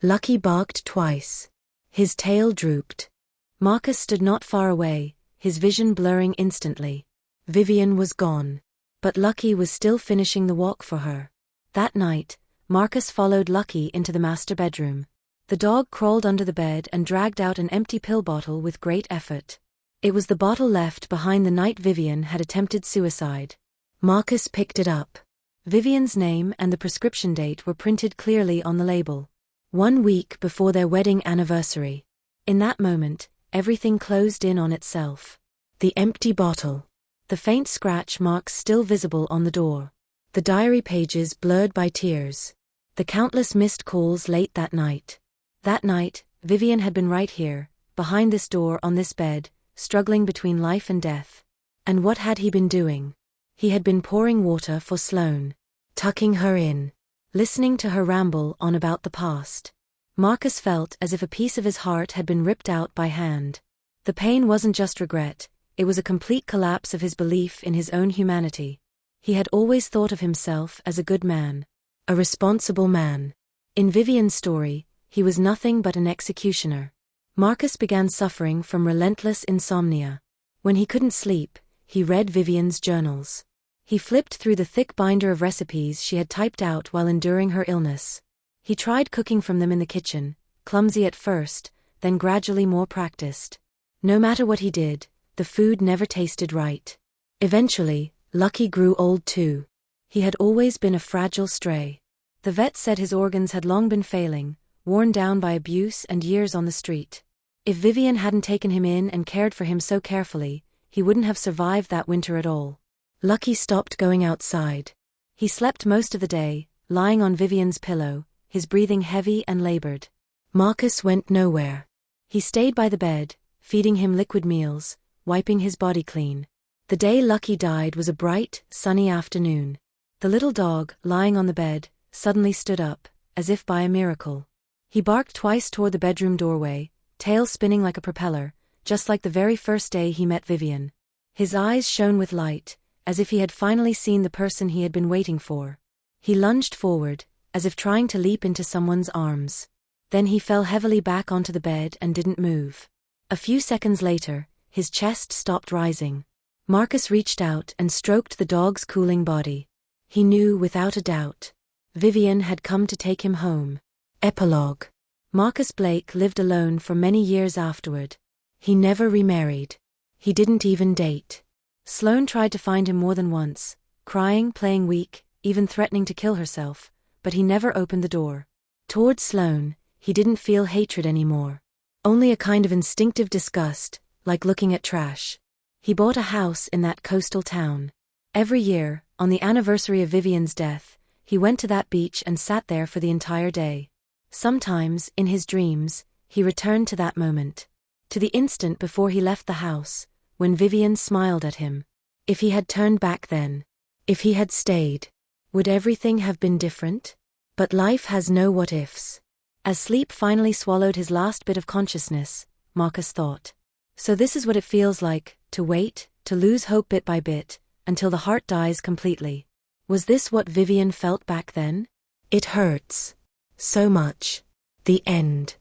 [SPEAKER 1] Lucky barked twice. His tail drooped. Marcus stood not far away, his vision blurring instantly. Vivian was gone. But Lucky was still finishing the walk for her. That night, Marcus followed Lucky into the master bedroom. The dog crawled under the bed and dragged out an empty pill bottle with great effort. It was the bottle left behind the night Vivian had attempted suicide. Marcus picked it up. Vivian's name and the prescription date were printed clearly on the label. 1 week before their wedding anniversary. In that moment, everything closed in on itself. The empty bottle. The faint scratch marks still visible on the door. The diary pages blurred by tears. The countless missed calls late that night. That night, Vivian had been right here, behind this door on this bed, struggling between life and death. And what had he been doing? He had been pouring water for Sloane. Tucking her in. Listening to her ramble on about the past. Marcus felt as if a piece of his heart had been ripped out by hand. The pain wasn't just regret, it was a complete collapse of his belief in his own humanity. He had always thought of himself as a good man. A responsible man. In Vivian's story, he was nothing but an executioner. Marcus began suffering from relentless insomnia. When he couldn't sleep, he read Vivian's journals. He flipped through the thick binder of recipes she had typed out while enduring her illness. He tried cooking from them in the kitchen, clumsy at first, then gradually more practiced. No matter what he did, the food never tasted right. Eventually, Lucky grew old too. He had always been a fragile stray. The vet said his organs had long been failing, worn down by abuse and years on the street. If Vivian hadn't taken him in and cared for him so carefully, he wouldn't have survived that winter at all. Lucky stopped going outside. He slept most of the day, lying on Vivian's pillow, his breathing heavy and labored. Marcus went nowhere. He stayed by the bed, feeding him liquid meals, wiping his body clean. The day Lucky died was a bright, sunny afternoon. The little dog, lying on the bed, suddenly stood up, as if by a miracle. He barked twice toward the bedroom doorway, tail spinning like a propeller, just like the very first day he met Vivian. His eyes shone with light, as if he had finally seen the person he had been waiting for. He lunged forward, as if trying to leap into someone's arms. Then he fell heavily back onto the bed and didn't move. A few seconds later, his chest stopped rising. Marcus reached out and stroked the dog's cooling body. He knew without a doubt. Vivian had come to take him home. Epilogue. Marcus Blake lived alone for many years afterward. He never remarried. He didn't even date. Sloane tried to find him more than once, crying, playing weak, even threatening to kill herself, but he never opened the door. Toward Sloane, he didn't feel hatred anymore. Only a kind of instinctive disgust, like looking at trash. He bought a house in that coastal town. Every year, on the anniversary of Vivian's death, he went to that beach and sat there for the entire day. Sometimes, in his dreams, he returned to that moment. To the instant before he left the house, when Vivian smiled at him. If he had turned back then, if he had stayed, would everything have been different? But life has no what-ifs. As sleep finally swallowed his last bit of consciousness, Marcus thought. So this is what it feels like, to wait, to lose hope bit by bit, until the heart dies completely. Was this what Vivian felt back then? It hurts. So much. The end.